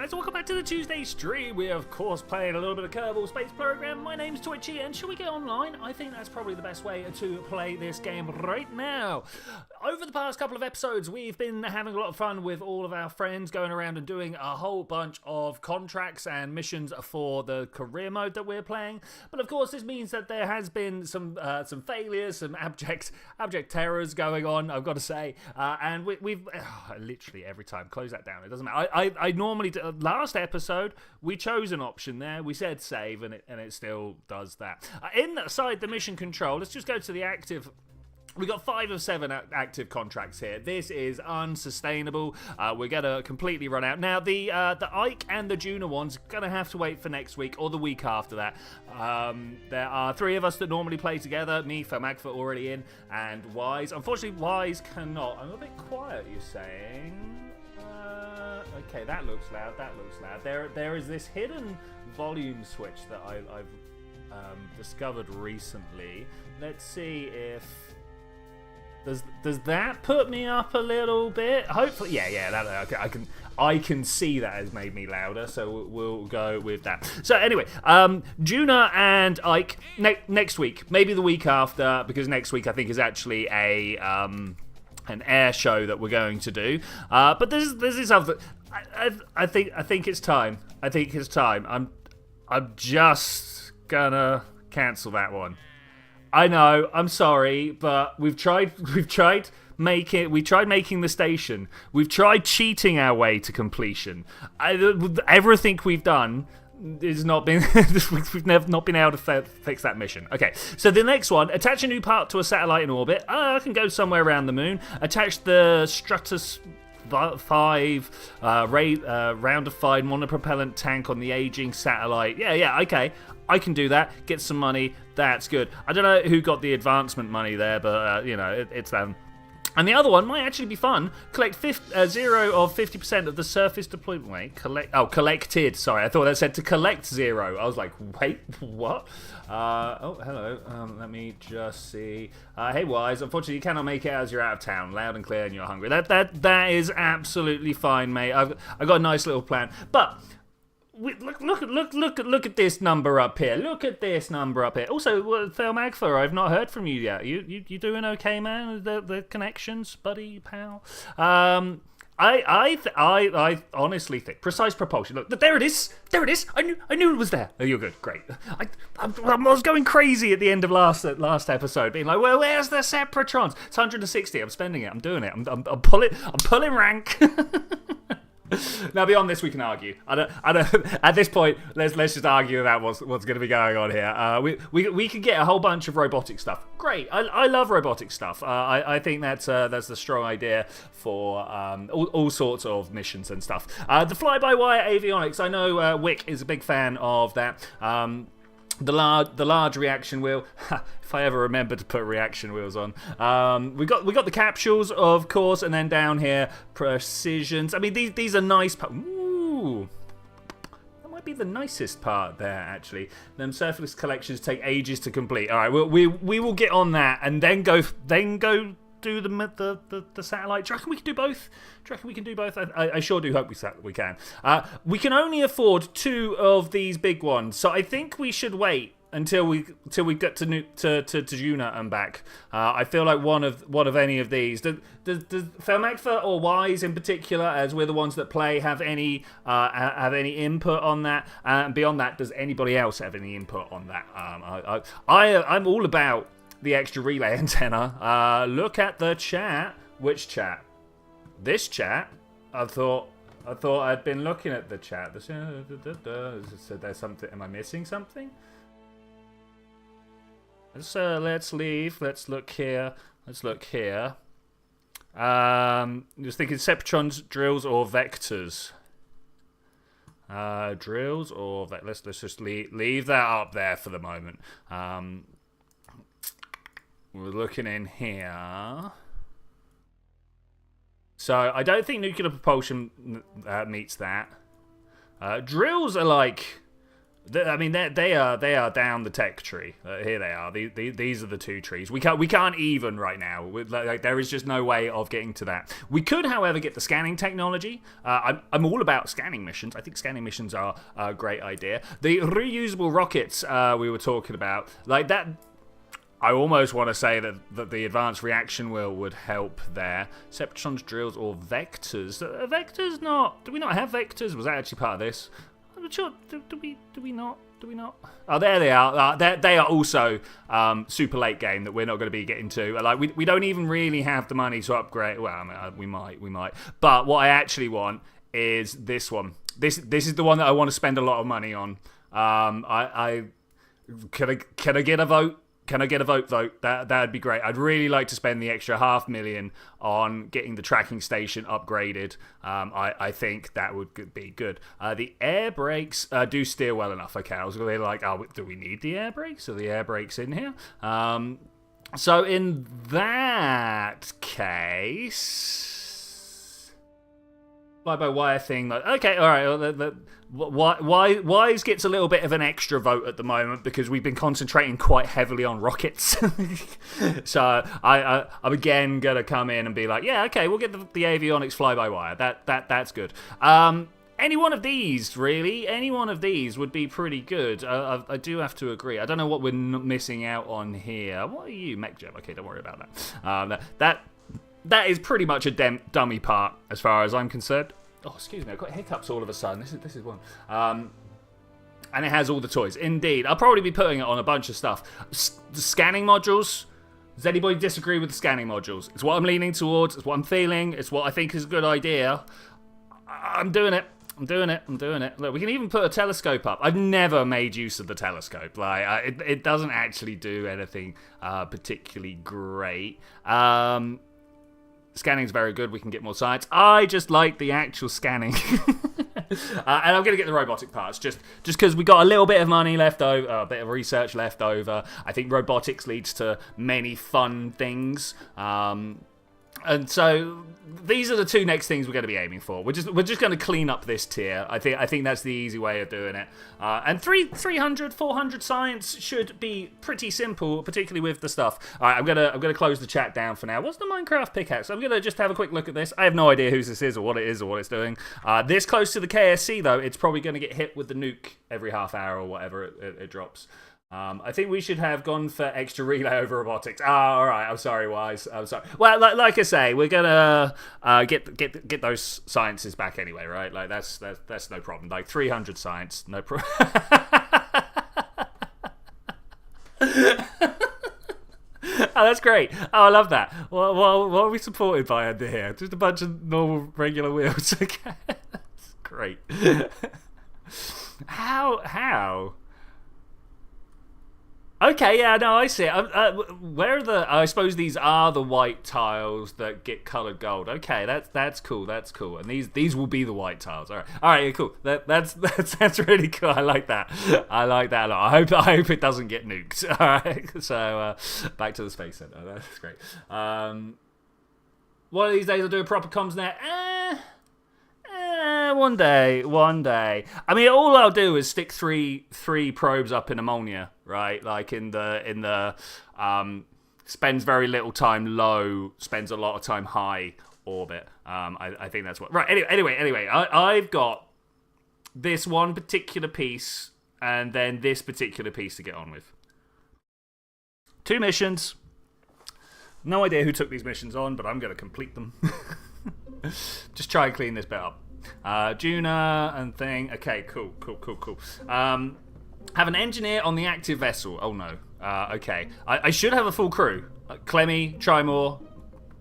guys, welcome back to the Tuesday stream. We're of course playing a little bit of Kerbal Space Program. My name's Twitchi, and shall we get online? I think that's probably the best way to play this game right now. Over the past couple of episodes, we've been having a lot of fun with all of our friends, going around and doing a whole bunch of contracts and missions for the career mode that we're playing. But of course, this means that there has been some failures, some abject terrors going on, I've got to say. And we've literally every time close that down. It doesn't matter. I normally last episode we chose an option there. We said save, and it still does that. Inside the mission control, let's just go to the active. We got 5 of 7 active contracts here. This is unsustainable. We're gonna completely run out now. The Ike and the Juna ones gonna have to wait for next week or the week after that. There are 3 of us that normally play together. Me, Magfa already in, and Wise. Unfortunately, Wise cannot. I'm a bit quiet. You're saying? Okay, that looks loud. That looks loud. There is this hidden volume switch that I've discovered recently. Let's see if. Does that put me up a little bit? Hopefully, yeah. I can see that has made me louder, so we'll go with that. So anyway, Juna and Ike next week, maybe the week after, because next week I think is actually an air show that we're going to do. But there's this other. I think it's time. I think it's time. I'm just gonna cancel that one. I know, I'm sorry, but we've tried making the station. We've tried cheating our way to completion. Everything we've done is not been we've never not been able to fix that mission. Okay, so the next one, attach a new part to a satellite in orbit. I can go somewhere around the moon. Attach the Stratus 5 roundified monopropellant tank on the aging satellite. Yeah, okay. I can do that. Get some money. That's good. I don't know who got the advancement money there, but it's them. And the other one might actually be fun. Collect 0 of 50% of the surface deployment. Wait, collected. Sorry, I thought that said to collect 0. I was like, wait, what? Oh, hello. Let me just see. Hey, Wise. Unfortunately, you cannot make it as you're out of town. Loud and clear, and you're hungry. That is absolutely fine, mate. I've got a nice little plan, but. Look at this number up here. Look at this number up here. Also, Magfa, I've not heard from you yet. You doing okay, man? The connections, buddy, pal. I honestly think precise propulsion. Look, there it is. There it is. I knew it was there. Oh, you're good. Great. I was going crazy at the end of last episode, being like, well, where's the Sepratrons? It's 160. I'm spending it. I'm doing it. I'm pulling rank. Now, beyond this, we can argue. I don't. At this point, let's just argue about what's going to be going on here. We could get a whole bunch of robotic stuff. Great. I love robotic stuff. I think that's the strong idea for all sorts of missions and stuff. The fly-by-wire avionics. I know Wick is a big fan of that. The large reaction wheel. If I ever remember to put reaction wheels on. We got the capsules, of course, and then down here precisions. I mean, these are nice. Ooh, that might be the nicest part there, actually. Them surface collections take ages to complete. All right, we will get on that and then go do the satellite. Do you reckon we can do both? I sure do hope we can. We can only afford 2 of these big ones, so I think we should wait until we get to Juna and back. I feel like one of any of these. Does Magfa or Wise in particular, as we're the ones that play, have any input on that? And beyond that, does anybody else have any input on that? I'm all about the extra relay antenna. Look at the chat. Which chat? This chat? I thought I'd been looking at the chat. So there's something. Am I missing something? Let's leave. Let's look here. Just thinking Septrons, drills, or vectors. Drills or let's just leave that up there for the moment. We're looking in here. So I don't think nuclear propulsion meets that. Drills are like I mean, they are down the tech tree. Here they are. These are the two trees. We can't even right now. Like, there is just no way of getting to that. We could, however, get the scanning technology. I'm all about scanning missions. I think scanning missions are a great idea. The reusable rockets we were talking about, like that. I almost want to say that the advanced reaction wheel would help there. Septrons, drills, or vectors. Vectors not. Do we not have vectors? Was that actually part of this? I'm sure. Do we not? Do we not? Oh, there they are. They are also super late game that we're not going to be getting to. Like we don't even really have the money to upgrade. Well, I mean, we might. But what I actually want is this one. This is the one that I want to spend a lot of money on. Can I get a vote? Can I get a vote? That'd be great. I'd really like to spend the extra $500,000 on getting the tracking station upgraded. I think that would be good. The air brakes do steer well enough. Okay, I was really like, oh, do we need the air brakes? Are the air brakes in here? So in that case, fly-by-wire thing. Like, okay, all right. Wise gets a little bit of an extra vote at the moment because we've been concentrating quite heavily on rockets. So I'm again gonna come in and be like, yeah, okay, we'll get the avionics fly-by-wire. That's good. Any one of these, really, any one of these would be pretty good. I do have to agree. I don't know what we're missing out on here. What are you, MechJeb? Okay, don't worry about that. That is pretty much a dummy part as far as I'm concerned. Oh, excuse me, I've got hiccups all of a sudden. This is one. And it has all the toys. Indeed. I'll probably be putting it on a bunch of stuff. The scanning modules. Does anybody disagree with the scanning modules? It's what I'm leaning towards. It's what I'm feeling. It's what I think is a good idea. I'm doing it. I'm doing it. Look, we can even put a telescope up. I've never made use of the telescope. Like, it doesn't actually do anything particularly great. Scanning's very good. We can get more science. I just like the actual scanning. And I'm going to get the robotic parts just because we got a little bit of money left over, a bit of research left over. I think robotics leads to many fun things. And so these are the two next things we're going to be aiming for. We're just going to clean up this tier. I think that's the easy way of doing it. And 300, 400 science should be pretty simple, particularly with the stuff. All right, I'm gonna close the chat down for now. What's the Minecraft pickaxe? I'm gonna just have a quick look at this. I have no idea whose this is or what it's doing. This close to the KSC though, it's probably going to get hit with the nuke every half hour or whatever it drops. I think we should have gone for extra relay over robotics. All right. I'm sorry, Wise. I'm sorry. Well, like I say, we're gonna get those sciences back anyway, right? Like that's no problem. Like 300 science, no problem. Oh, that's great. Oh, I love that. What are we supported by under here? Just a bunch of normal, regular wheels. Okay, that's great. How? Okay, yeah, no, I see it. Where are the? I suppose these are the white tiles that get coloured gold. Okay, that's cool. That's cool. And these will be the white tiles. All right, yeah, cool. That's really cool. I like that. I like that a lot. I hope it doesn't get nuked. All right, so back to the space center. That's great. One of these days I'll do a proper comms net. One day. I mean, all I'll do is stick three probes up in ammonia, right? Like in the spends very little time low, spends a lot of time high orbit. I think that's what. Right. Anyway, I've got this one particular piece and then this particular piece to get on with. 2 missions. No idea who took these missions on, but I'm going to complete them. Just try and clean this bit up. Juna and thing. Okay, cool. Have an engineer on the active vessel. Oh no. Okay. I should have a full crew. Clemmy, Trimore.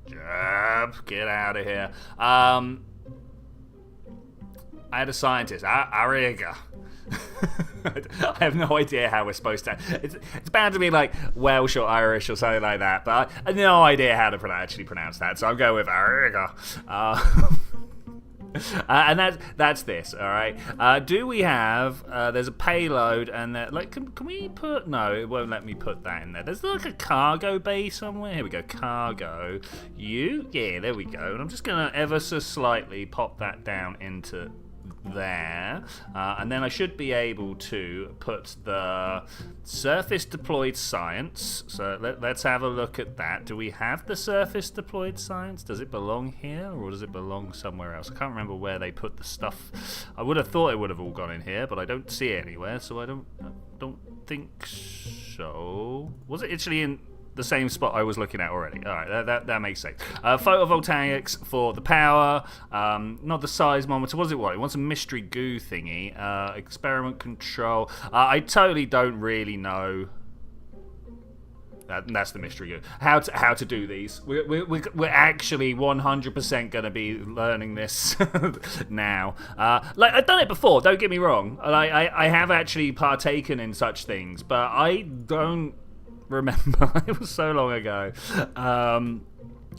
Jab, get out of here. I had a scientist. Ariga. I have no idea how we're supposed to. It's bound to be like Welsh or Irish or something like that, but I have no idea how to actually pronounce that, so I'm going with Ariga. And that's this, all right. Do we have? There's a payload, and like, can we put? No, it won't let me put that in there. There's like a cargo bay somewhere. Here we go, cargo. Yeah, there we go. And I'm just gonna ever so slightly pop that down into there, and then I should be able to put the surface deployed science. So let's have a look at that. Do we have the surface deployed science? Does it belong here, or does it belong somewhere else? I can't remember where they put the stuff. I would have thought it would have all gone in here, but I don't see it anywhere, so I don't think so. Was it actually in the same spot I was looking at already? Alright, that makes sense. Photovoltaics for the power, not the seismometer. What does it want? It wants a mystery goo thingy. Experiment control. I totally don't really know. That's the mystery goo. How to do these. We're actually 100% going to be learning this now. Like, I've done it before, don't get me wrong. I have actually partaken in such things, but I don't remember. It was so long ago.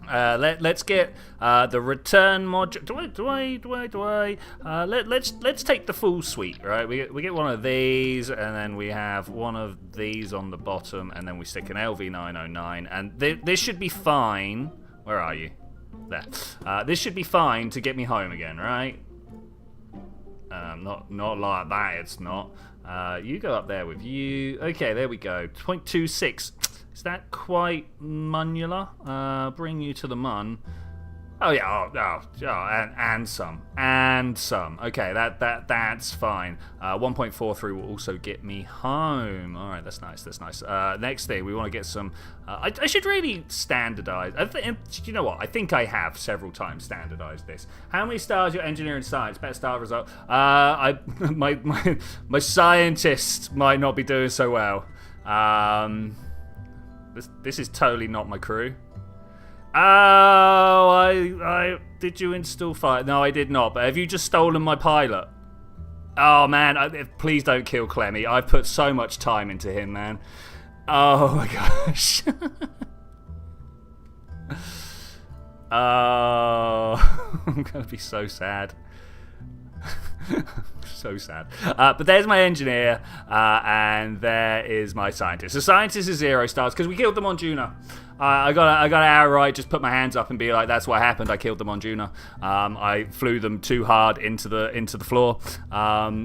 Let's get the return module. Let's take the full suite, right? We get one of these, and then we have one of these on the bottom, and then we stick an LV909, and this should be fine. Where are you? There. This should be fine to get me home again, right? Not like that. It's not. You go up there with you. Okay, there we go. 0.26. Is that quite monular? Bring you to the mun. Oh yeah, and some. Okay, that's fine. 1.43 will also get me home. All right, that's nice. Next thing, we want to get some. I should really standardize. You know what? I think I have several times standardized this. How many stars your engineering science? Better star result. My scientist might not be doing so well. This is totally not my crew. Oh, I did you install fire? No, I did not. But have you just stolen my pilot? Oh man, please don't kill Clemmy. I've put so much time into him, man. Oh my gosh. Oh, I'm gonna be so sad. So sad. But there's my engineer, and there is my scientist. The scientist is 0 stars because we killed them on Juno. I got it outright. Just put my hands up and be like, "That's what happened. I killed them on Juno. I flew them too hard into the floor,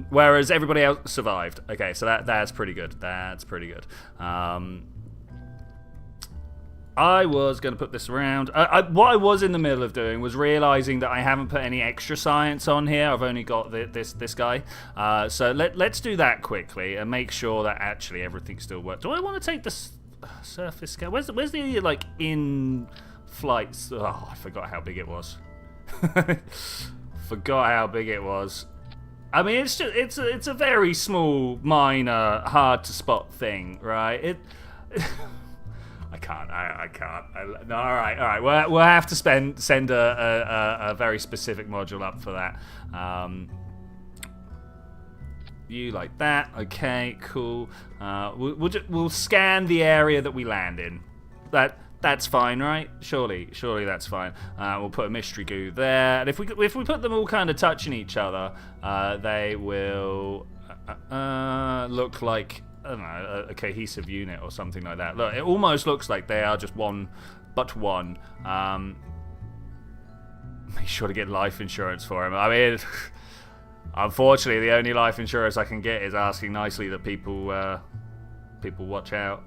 whereas everybody else survived." Okay, so that's pretty good. That's pretty good. I was going to put this around. What I was in the middle of doing was realizing that I haven't put any extra science on here. I've only got this guy. So let's do that quickly and make sure that actually everything still works. Do I want to take the surface scale? Where's the like in flights? Oh, I forgot how big it was. Forgot how big it was. I mean, it's a very small, minor, hard to spot thing, right? I can't. No, all right. We'll have to send a very specific module up for that. You like that? Okay, cool. We'll scan the area that we land in. That's fine, right? Surely that's fine. We'll put a mystery goo there, and if we put them all kind of touching each other, they will look like, I don't know, a cohesive unit or something like that. Look, it almost looks like they are just one, but one. Make sure to get life insurance for him. I mean, unfortunately, the only life insurance I can get is asking nicely that people watch out.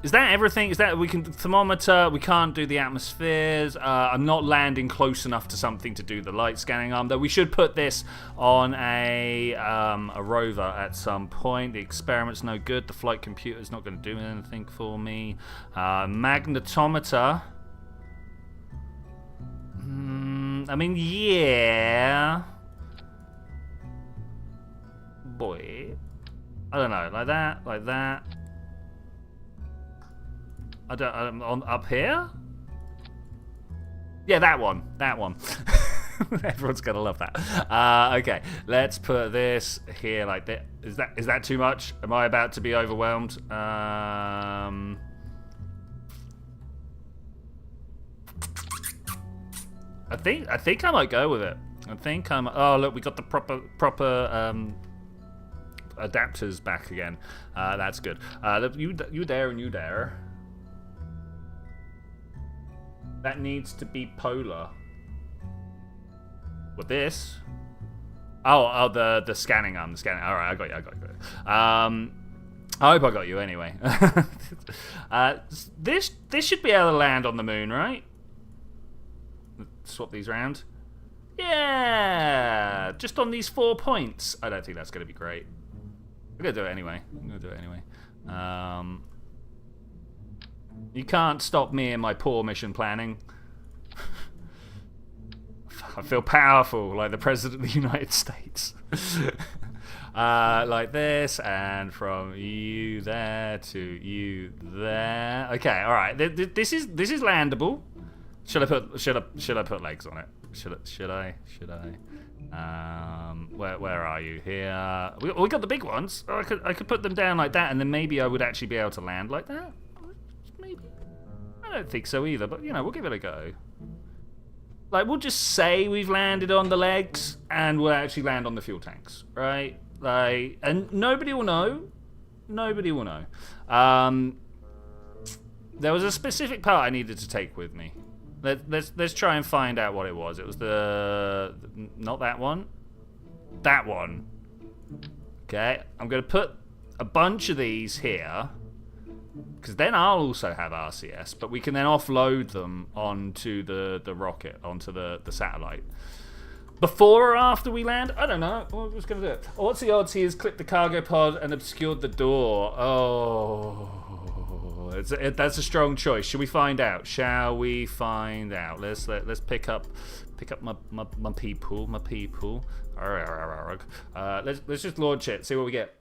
Is that everything? Is that we can thermometer? We can't do the atmospheres. I'm not landing close enough to something to do the light scanning arm. Though we should put this on a rover at some point. The experiment's no good. The flight computer's not going to do anything for me. Magnetometer. I mean, yeah. Boy, I don't know. Like that. On up here? Yeah, that one. Everyone's gonna love that. Okay, let's put this here like that. Is that too much? Am I about to be overwhelmed? I think I might go with it. Oh look, we got the proper adapters back again. That's good. You there and you there. That needs to be polar. With this. Oh, the scanning arm, the scanning. All right, I got you. I hope I got you anyway. This should be able to land on the moon, right? Swap these round. Yeah, just on these 4 points. I don't think that's going to be great. I'm going to do it anyway. You can't stop me in my poor mission planning. I feel powerful, like the President of the United States. Like this, and from you there to you there. Okay, all right. This is landable. Should I put legs on it? Should I? Where are you? Here. We got the big ones. Oh, I could put them down like that, and then maybe I would actually be able to land like that. Maybe. I don't think so either, but we'll give it a go. Like, we'll just say we've landed on the legs, and we'll actually land on the fuel tanks, right? Like, and nobody will know. Nobody will know. There was a specific part I needed to take with me. Let's try and find out what it was. It was not that one. That one. Okay, I'm going to put a bunch of these here, because then I'll also have RCS, but we can then offload them onto the rocket, onto the satellite. Before or after we land? I don't know. We're just going to do it. Oh, what's the odds he has clipped the cargo pod and obscured the door? Oh, that's a strong choice. Should we find out? Shall we find out? Let's pick up my people. Let's just launch it. See what we get.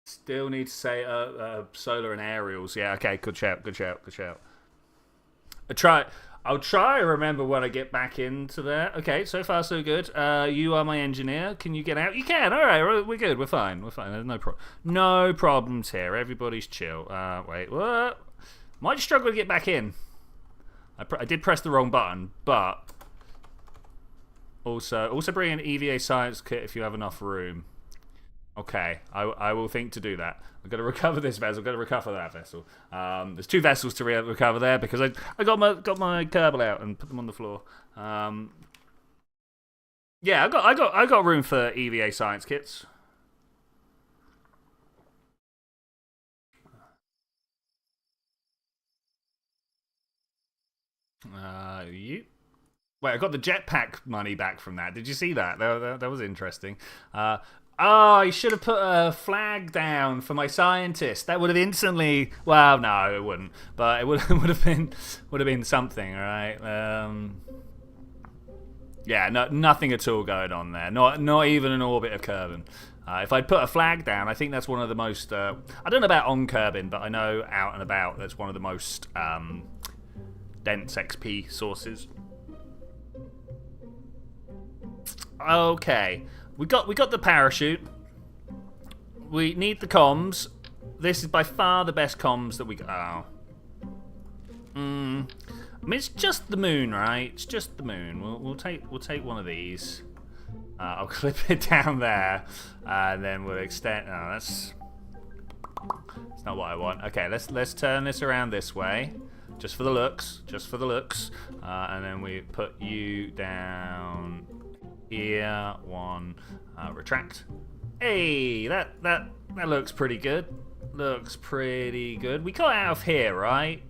Still need to say solar and aerials. Yeah, okay, good shout. I'll try and remember when I get back into there. Okay, so far so good. You are my engineer. Can you get out? You can. All right, we're good. We're fine. There's no problems here. Everybody's chill. Wait, what? Might struggle to get back in. I did press the wrong button, but also bring an EVA science kit if you have enough room. Okay, I will think to do that. I'm going to recover this vessel. I'm going to recover that vessel. There's 2 vessels to recover there because I got my Kerbal out and put them on the floor. Yeah, I got room for EVA science kits. You. Wait, I got the jetpack money back from that. Did you see that? That was interesting. Oh, I should have put a flag down for my scientist. That would have instantly. Well, no, it wouldn't. But it would have been something, all right? Yeah, nothing at all going on there. Not even an orbit of Kerbin. If I'd put a flag down, I think that's one of the most. I don't know about on Kerbin, but I know out and about that's one of the most dense XP sources. Okay. We got the parachute. We need the comms. This is by far the best comms that we got. Oh. I mean, it's just the moon, right? It's just the moon. We'll take one of these. I'll clip it down there, and then we'll extend. No, that's not what I want. Okay, let's turn this around this way, just for the looks. And then we put you down. Here, one, retract. Hey, that looks pretty good. We got out of here, right?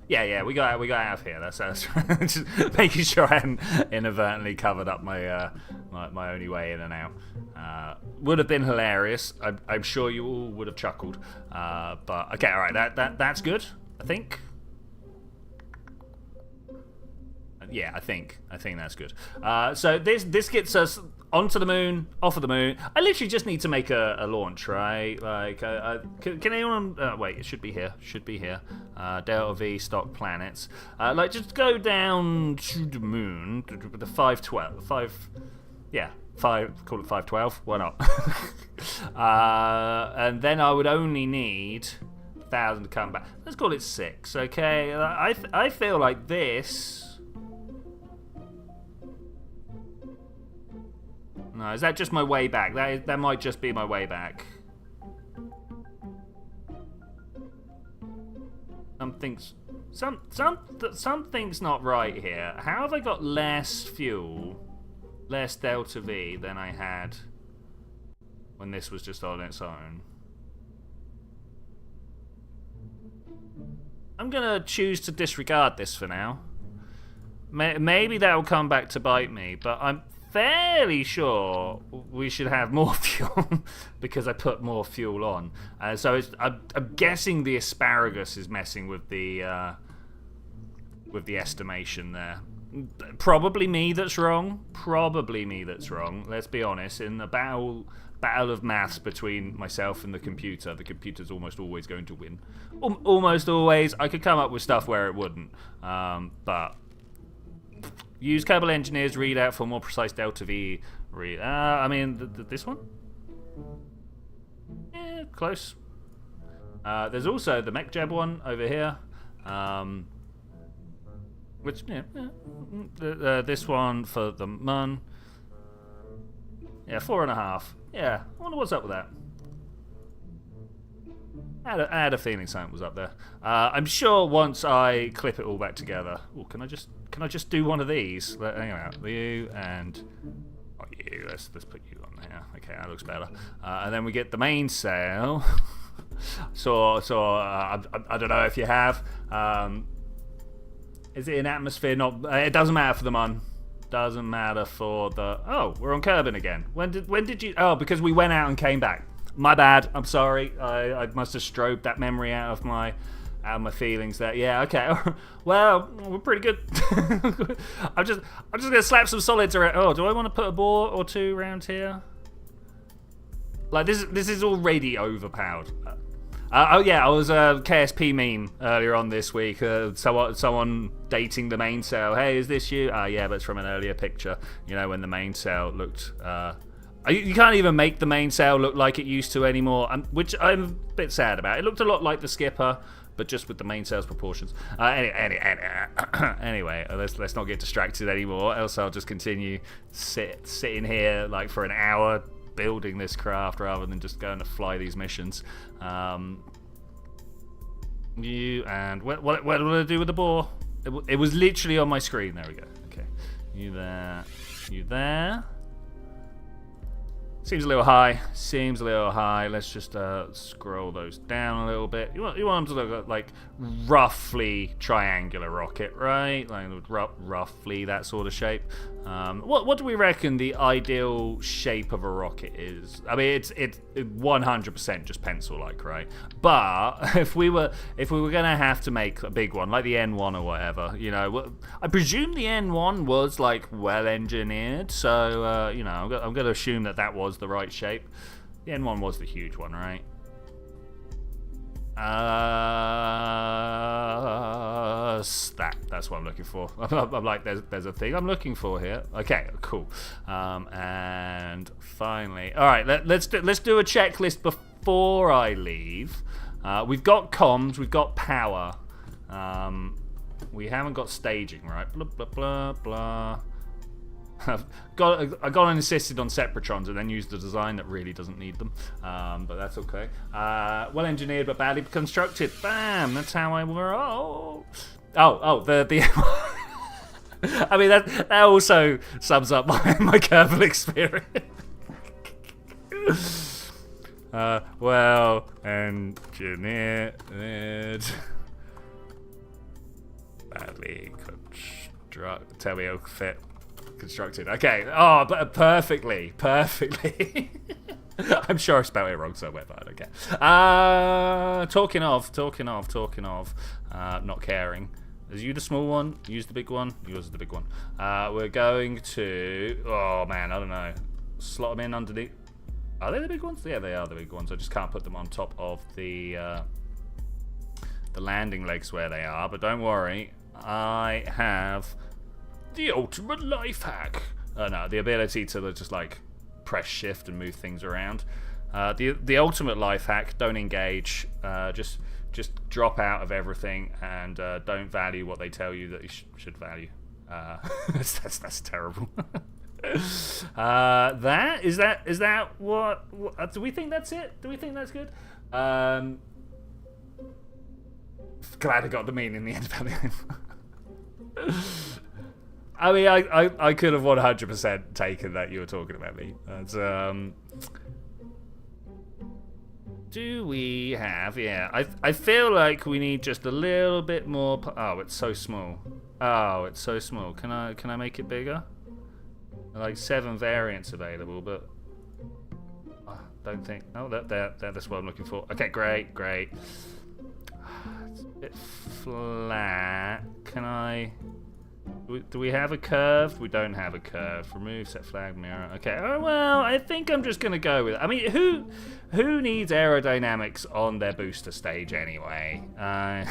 Yeah, we got out of here. That's just making sure I hadn't inadvertently covered up my my only way in and out. Would have been hilarious. I'm sure you all would have chuckled. But okay, all right. That's good. I think. Yeah, I think that's good. So this gets us onto the moon, off of the moon. I literally just need to make a launch, right? Like, can anyone? Wait, it should be here. Delta V stock planets. Like, just go down to the moon. The 512. Yeah, 5. Call it 512. Why not? And then I would only need 1,000 to come back. Let's call it 6. Okay. I feel like this. No, is that just my way back? That might just be my way back. Something's not right here. How have I got less fuel, less delta V than I had when this was just on its own? I'm gonna choose to disregard this for now. Maybe that'll come back to bite me, but I'm fairly sure we should have more fuel because I put more fuel on. So I'm guessing the asparagus is messing with the estimation there. Probably me that's wrong. Let's be honest. In the battle of maths between myself and the computer's almost always going to win. Almost always. I could come up with stuff where it wouldn't, but use Kerbal Engineer's readout for more precise delta V. I mean, this one? Yeah, close. There's also the MechJeb one over here. Which, yeah, this one for the Mun. Yeah, 4.5. Yeah, I wonder what's up with that. I had a feeling something was up there. I'm sure once I clip it all back together. Oh, can I just do one of these? Hang on, you and you. Let's put you on there. Okay, that looks better. And then we get the mainsail. so I don't know if you have. Is it in atmosphere? Not. It doesn't matter for the Mun. Doesn't matter for the. Oh, we're on Kerbin again. When did you? Oh, because we went out and came back. My bad. I'm sorry. I must have strobed that memory out of my feelings. There. Yeah. Okay. Well, we're pretty good. I'm just gonna slap some solids around. Oh, do I want to put a bore or two around here? Like this is already overpowered. Oh yeah, I was a KSP meme earlier on this week. Someone dating the mainsail. Hey, is this you? Yeah, but it's from an earlier picture. You know, when the mainsail looked. You can't even make the mainsail look like it used to anymore, which I'm a bit sad about. It looked a lot like the Skipper, but just with the mainsail's proportions. Anyway, let's not get distracted anymore, else I'll just continue sitting here like for an hour building this craft rather than just going to fly these missions. You and what do I do with the bore? It was literally on my screen. There we go. Okay, you there. Seems a little high. Let's just scroll those down a little bit. You want them to look like roughly triangular rocket, right? Like roughly that sort of shape. What do we reckon the ideal shape of a rocket is? I mean, it's 100% just pencil-like, right? But if we were gonna have to make a big one, like the N1 or whatever, you know, I presume the N1 was like well engineered, so you know, I'm gonna assume that was the right shape. The N1 was the huge one, right? That's what I'm looking for. I'm like, there's a thing I'm looking for here. Okay, cool. And finally, all right, let's do a checklist before I leave. We've got comms, we've got power. We haven't got staging, right? Blah blah blah blah. I got and insisted on Separatrons and then used a design that really doesn't need them, but that's okay. Well engineered but badly constructed. Bam! That's how I roll. The I mean that also sums up my Kerbal experience. Well engineered, badly constructed. Tell me it'll fit. Constructed. Okay. Oh, but perfectly. I'm sure I spelled it wrong somewhere, but okay. Talking of, not caring. Is you the small one? Use the big one? Yours is the big one. We're going to, oh man, I don't know. Slot them in underneath. Are they the big ones? Yeah, they are the big ones. I just can't put them on top of the landing legs where they are, but don't worry. I have the ultimate life hack. No, the ability to just like press shift and move things around. The ultimate life hack: don't engage. Just drop out of everything and don't value what they tell you that you should value. That's terrible. That is what do we think that's it? Do we think that's good? Glad I got the meaning in the end about the I mean, I could have 100% taken that you were talking about me. That's, do we have... Yeah, I feel like we need just a little bit more... Oh, it's so small. Oh, it's so small. Can I make it bigger? Like 7 variants available, but... Oh, don't think... Oh, that's what I'm looking for. Okay, great. It's a bit flat. Can I... Do we have a curve? We don't have a curve. Remove set flag mirror. Okay. Oh, well, I think I'm just gonna go with it. I mean, who needs aerodynamics on their booster stage anyway? All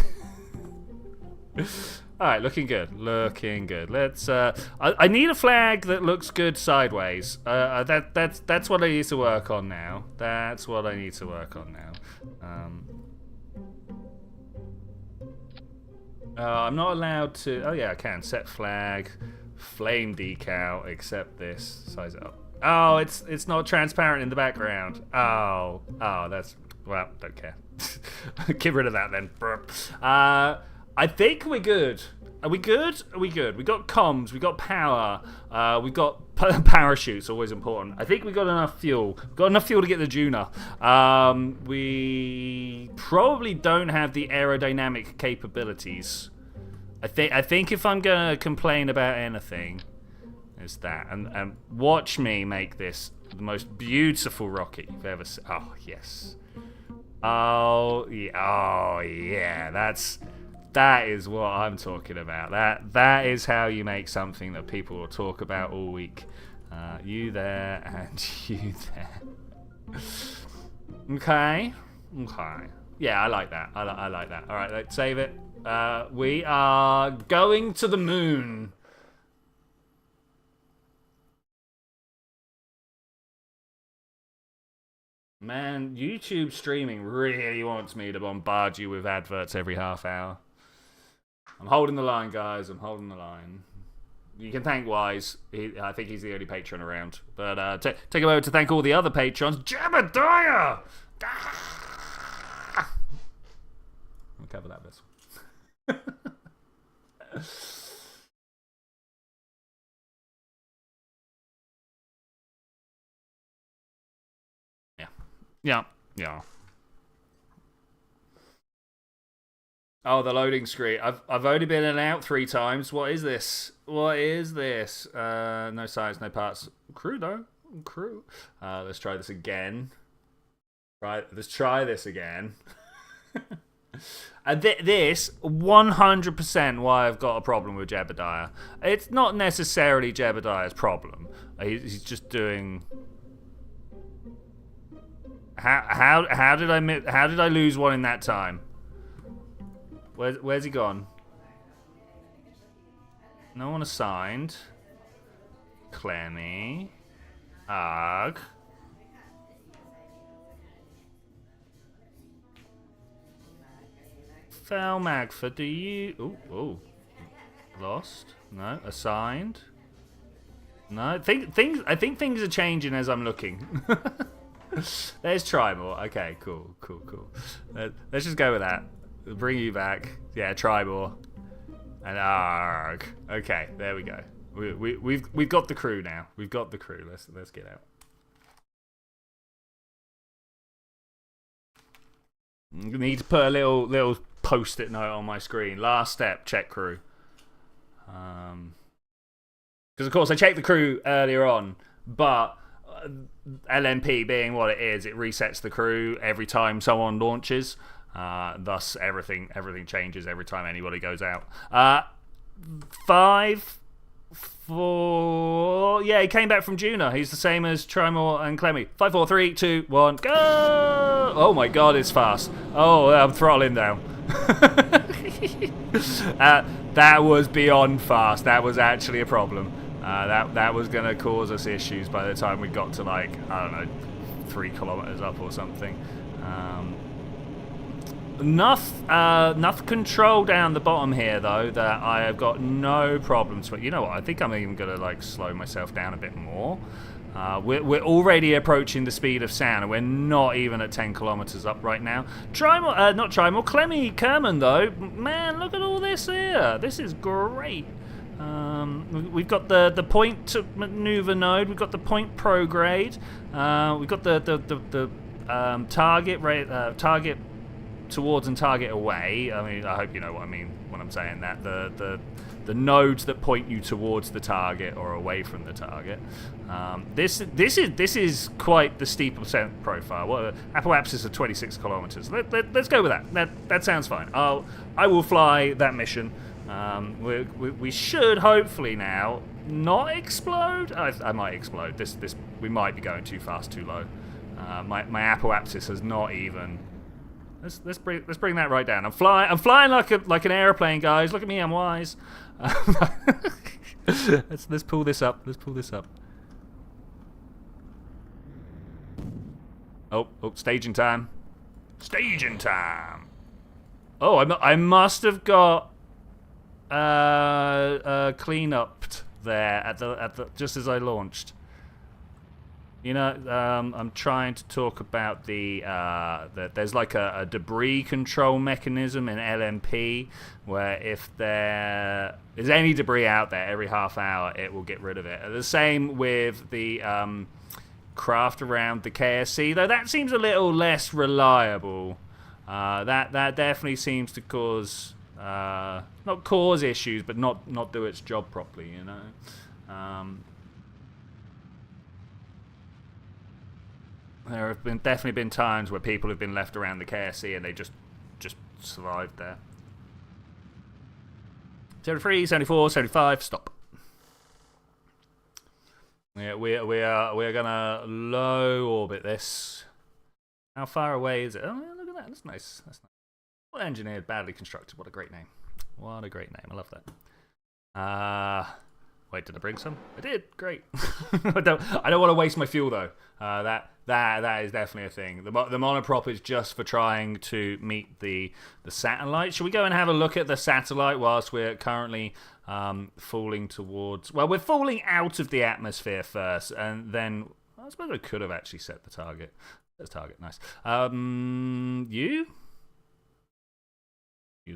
right, looking good. Let's. I need a flag that looks good sideways. That's what I need to work on now. I'm not allowed to... Oh, yeah, I can. Set flag, flame decal, accept this, size it up. Oh, it's not transparent in the background. Oh, that's... Well, don't care. Get rid of that then. I think we're good. Are we good? We got comms, we got power, we got parachutes, always important. I think we got enough fuel. Got enough fuel to get the Juno. We probably don't have the aerodynamic capabilities. I think if I'm gonna complain about anything, it's that. And watch me make this the most beautiful rocket you've ever seen. Oh yes. Oh yeah. That is what I'm talking about. That is how you make something that people will talk about all week. You there and you there. Okay. Yeah, I like that. I like that. All right, let's save it. We are going to the moon. Man, YouTube streaming really wants me to bombard you with adverts every half hour. I'm holding the line, guys. I'm holding the line. You can thank Wise. I think he's the only patron around. But take a moment to thank all the other patrons. Jebediah! I'll cover that bit. Yeah. Oh, the loading screen. I've only been in and out 3 times. What is this? No science, no parts. Crew though. Crew. Let's try this again. Right. Let's try this again. And this 100% why I've got a problem with Jebediah. It's not necessarily Jebediah's problem. He's just doing. How did I lose one in that time? Where's he gone? No one assigned. Clemmy. Arg. Fel Magford, do you... Ooh. Lost? No. Assigned? No. I think things are changing as I'm looking. There's try more. Okay, cool. Let's just go with that. Bring you back. Yeah, try more. And arg. Okay, there we go. We've got the crew now. We've got the crew. Let's get out. I need to put a little post-it note on my screen. Last step, check crew. Because of course I checked the crew earlier on, but LMP being what it is, it resets the crew every time someone launches. Thus, everything changes every time anybody goes out. 5, 4. Yeah, he came back from Juno. He's the same as Trimore and Clemmy. 5, 4, 3, 2, 1, go! Oh my God, it's fast. Oh, I'm throttling down. That was beyond fast. That was actually a problem. That was going to cause us issues by the time we got to, like, I don't know, 3 kilometers up or something. Enough control down the bottom here, though, that I have got no problems with. You know what? I think I'm even going to, like, slow myself down a bit more. We're already approaching the speed of sound, and we're not even at 10 kilometers up right now. Not Clemmy Kerman, though. Man, look at all this here. This is great. We've got the point to maneuver node. We've got the point prograde. We've got the target towards and target away. I mean, I hope you know what I mean when I'm saying that. The nodes that point you towards the target or away from the target. This is quite the steep ascent profile. Apoapsis of 26 kilometers. Let's go with that. That sounds fine. I will fly that mission. We should hopefully now not explode. I might explode. We might be going too fast, too low. My apoapsis has not even. Let's bring that right down. I'm flying like an airplane, guys. Look at me, I'm wise. Let's pull this up. Oh, staging time. Oh, I must have got clean-upped there at the just as I launched. You know, I'm trying to talk about there's like a debris control mechanism in LMP where if there is any debris out there every half hour, it will get rid of it. The same with the craft around the KSC, though that seems a little less reliable. That definitely seems to cause not cause issues, but not do its job properly. You know. There have definitely been times where people have been left around the KSC and they just survived there. 73, 74, 75, stop. Yeah, we are gonna low orbit this. How far away is it? Oh, yeah, look at that. That's nice. Well engineered, badly constructed. What a great name. What a great name. I love that. Wait, did I bring some? I did. Great. I don't want to waste my fuel though. That is definitely a thing. The monoprop is just for trying to meet the satellite. Should we go and have a look at the satellite whilst we're currently falling towards? Well, we're falling out of the atmosphere first, and then I suppose I could have actually set the target. That's target, nice. You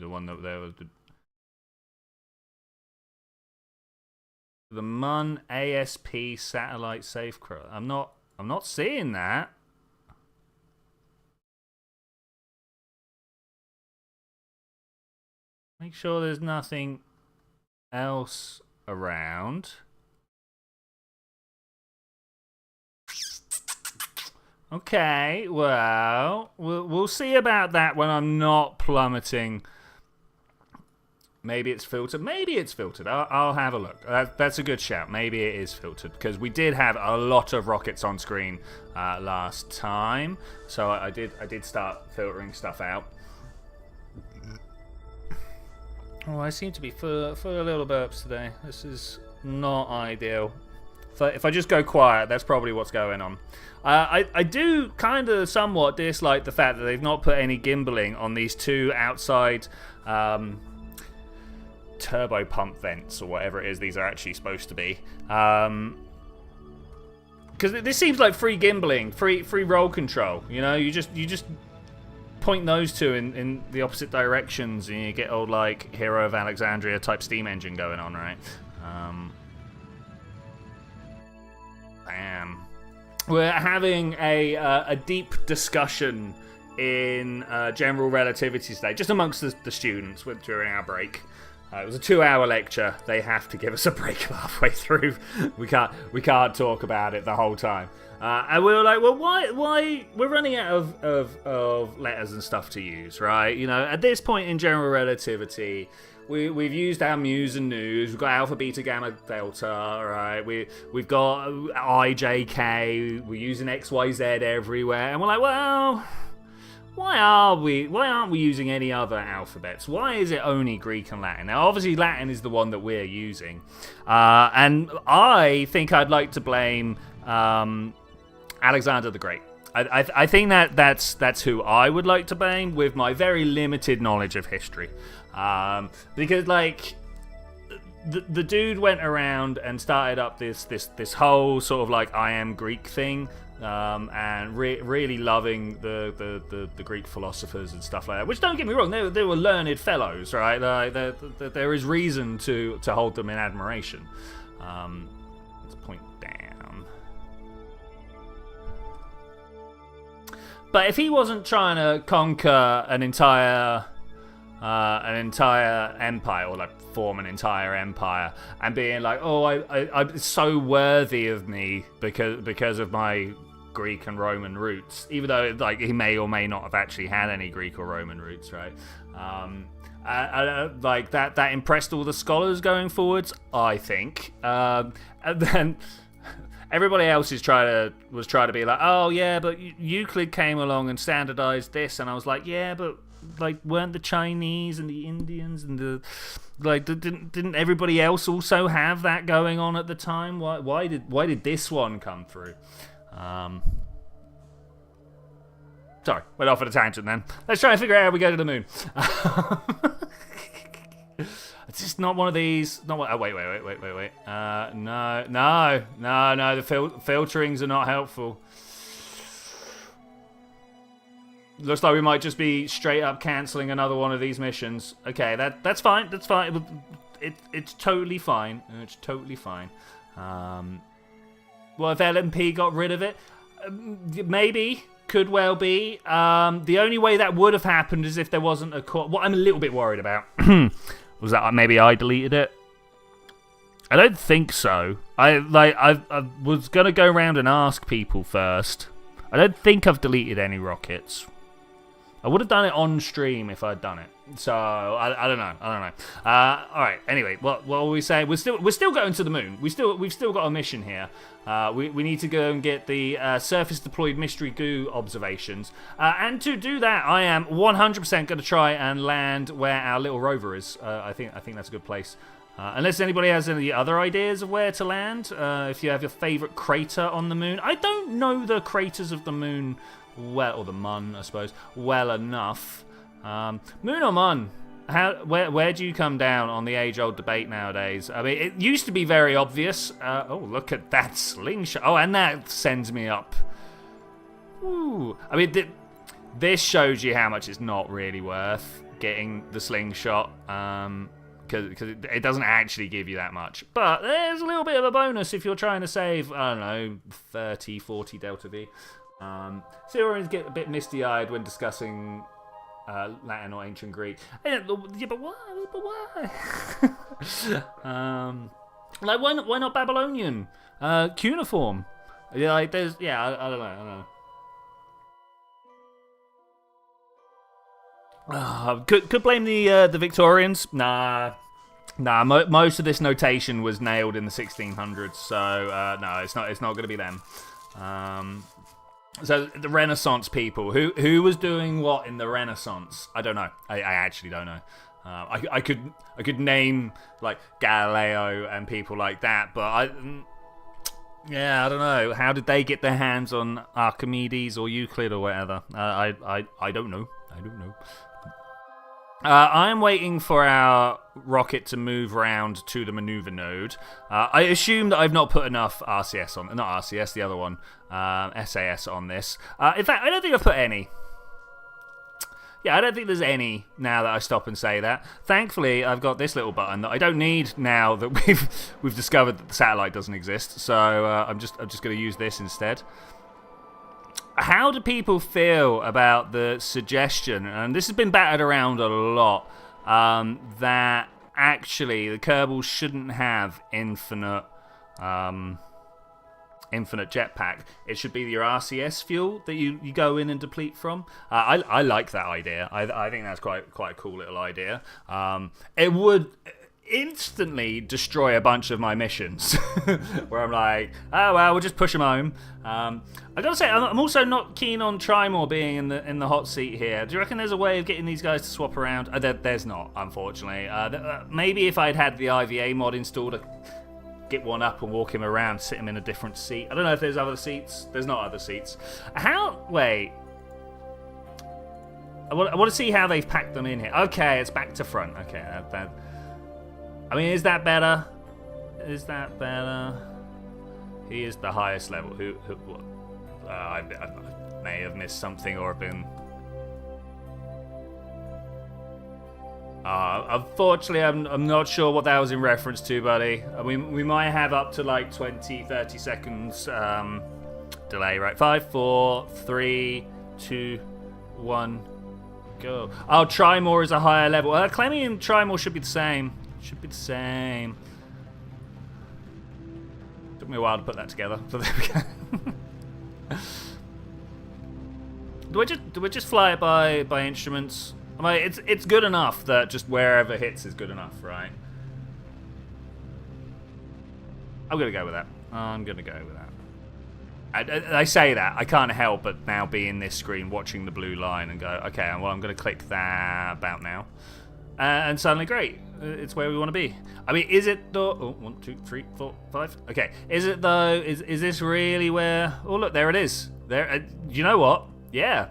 the one that there was the MUN ASP satellite safe crew. I'm not seeing that. Make sure there's nothing else around. Okay, well, we'll see about that when I'm not plummeting. Maybe it's filtered. I'll have a look. That's a good shout. Maybe it is filtered because we did have a lot of rockets on screen last time, so I did start filtering stuff out. Oh, I seem to be full of little burps today. This is not ideal. If I just go quiet, that's probably what's going on. I do kind of somewhat dislike the fact that they've not put any gimbaling on these two outside turbo pump vents or whatever it is these are actually supposed to be, because this seems like free gimbaling, free roll control. You know, you just point those two in the opposite directions and you get old like Hero of Alexandria type steam engine going on, right? Bam. We're having a deep discussion in general relativity today, just amongst the students during our break. It was a 2-hour lecture. They have to give us a break halfway through. We can't talk about it the whole time. And we were like, well, why? We're running out of letters and stuff to use, right? You know, at this point in general relativity, we've used our Muse and News. We've got Alpha, Beta, Gamma, Delta, right? We've got I, J, K. We're using X, Y, Z everywhere, and we're like, well, why aren't we using any other alphabets? Why is it only Greek and Latin? Now, obviously, Latin is the one that we're using, and I think I'd like to blame Alexander the Great. I think that's who I would like to blame with my very limited knowledge of history, because like the dude went around and started up this whole sort of like I am Greek thing, and really loving the Greek philosophers and stuff like that. Which, don't get me wrong, they were learned fellows, right? Like, there is reason to hold them in admiration. Let's point down. But if he wasn't trying to conquer an entire empire, or like form an entire empire, and being like, oh, it's so worthy of me because of my Greek and Roman roots, even though like he may or may not have actually had any Greek or Roman roots, right? Like that impressed all the scholars going forwards, I think. And then everybody else was trying to be like, oh yeah, but Euclid came along and standardized this, and I was like, yeah, but like, weren't the Chinese and the Indians and the like, didn't everybody else also have that going on at the time? Why did this one come through? Sorry, went off on a tangent then. Let's try and figure out how we go to the moon. It's just not one of these. Not one. Oh, wait. No. The filterings are not helpful. Looks like we might just be straight up cancelling another one of these missions. Okay, that's fine. That's fine. It's totally fine. It's totally fine. Well, if LMP got rid of it, maybe. Could well be. The only way that would have happened is if there wasn't a core. What I'm a little bit worried about was that maybe I deleted it. I don't think so. I was gonna go around and ask people first. I don't think I've deleted any rockets. I would have done it on stream if I'd done it. So I don't know. All right. Anyway, what were we saying? We're still going to the moon. We've still got a mission here. We need to go and get the surface deployed mystery goo observations. And to do that, I am 100% going to try and land where our little rover is. I think that's a good place. Unless anybody has any other ideas of where to land. If you have your favourite crater on the moon. I don't know the craters of the moon well, or the Mun, I suppose, well enough. Moon or Mun? Where do you come down on the age-old debate nowadays? I mean, it used to be very obvious. Oh, look at that slingshot. Oh, and that sends me up. Ooh. I mean, this shows you how much it's not really worth getting the slingshot. Because it doesn't actually give you that much. But there's a little bit of a bonus if you're trying to save, I don't know, 30, 40 Delta V. Syrians get a bit misty-eyed when discussing Latin or ancient Greek. Yeah, but why? Like, why not Babylonian? Cuneiform. Yeah, like, there's, yeah, I don't know. Could blame the Victorians. Nah. Most of this notation was nailed in the 1600s, so no, it's not going to be them. So the Renaissance people, who was doing what in the Renaissance? I don't know. I actually don't know. I could name like Galileo and people like that, but I don't know. How did they get their hands on Archimedes or Euclid or whatever? I don't know. I'm waiting for our rocket to move round to the maneuver node. I assume that I've not put enough RCS on, not RCS, the other one, SAS on this. In fact, I don't think I've put any. Yeah, I don't think there's any now that I stop and say that. Thankfully, I've got this little button that I don't need now that we've discovered that the satellite doesn't exist. So I'm just going to use this instead. How do people feel about the suggestion, and this has been battered around a lot, that actually the Kerbals shouldn't have infinite jetpack? It should be your RCS fuel that you go in and deplete from. I like that idea. I think that's quite a cool little idea. It would instantly destroy a bunch of my missions where I'm like, oh well, we'll just push them home. I gotta say, I'm also not keen on Trimore being in the hot seat here. Do you reckon there's a way of getting these guys to swap around? There's not, unfortunately. Maybe if I'd had the IVA mod installed, I'd get one up and walk him around, sit him in a different seat. I don't know if there's other seats. There's not other seats. Wait. I want to see how they've packed them in here. Okay, it's back to front. Okay, I mean, is that better? Is that better? He is the highest level. Who what? I may have missed something or been... unfortunately, I'm not sure what that was in reference to, buddy. We might have up to like 20, 30 seconds delay, right? 5, 4, 3, 2, 1, go. Oh, Trimore is a higher level. Clemmy and Trimore should be the same. Should be the same. Took me a while to put that together, but there we go. Do we just fly it by instruments? I mean, it's good enough that just wherever hits is good enough, right? I'm gonna go with that. I'm gonna go with that. I say that, I can't help but now be in this screen watching the blue line and go, okay, well, I'm gonna click that about now. And suddenly, great, it's where we want to be. I mean, is it though? Oh, 1, 2, 3, 4, 5. Okay, is it though? Is this really where? Oh, look, there it is. There. You know what? Yeah,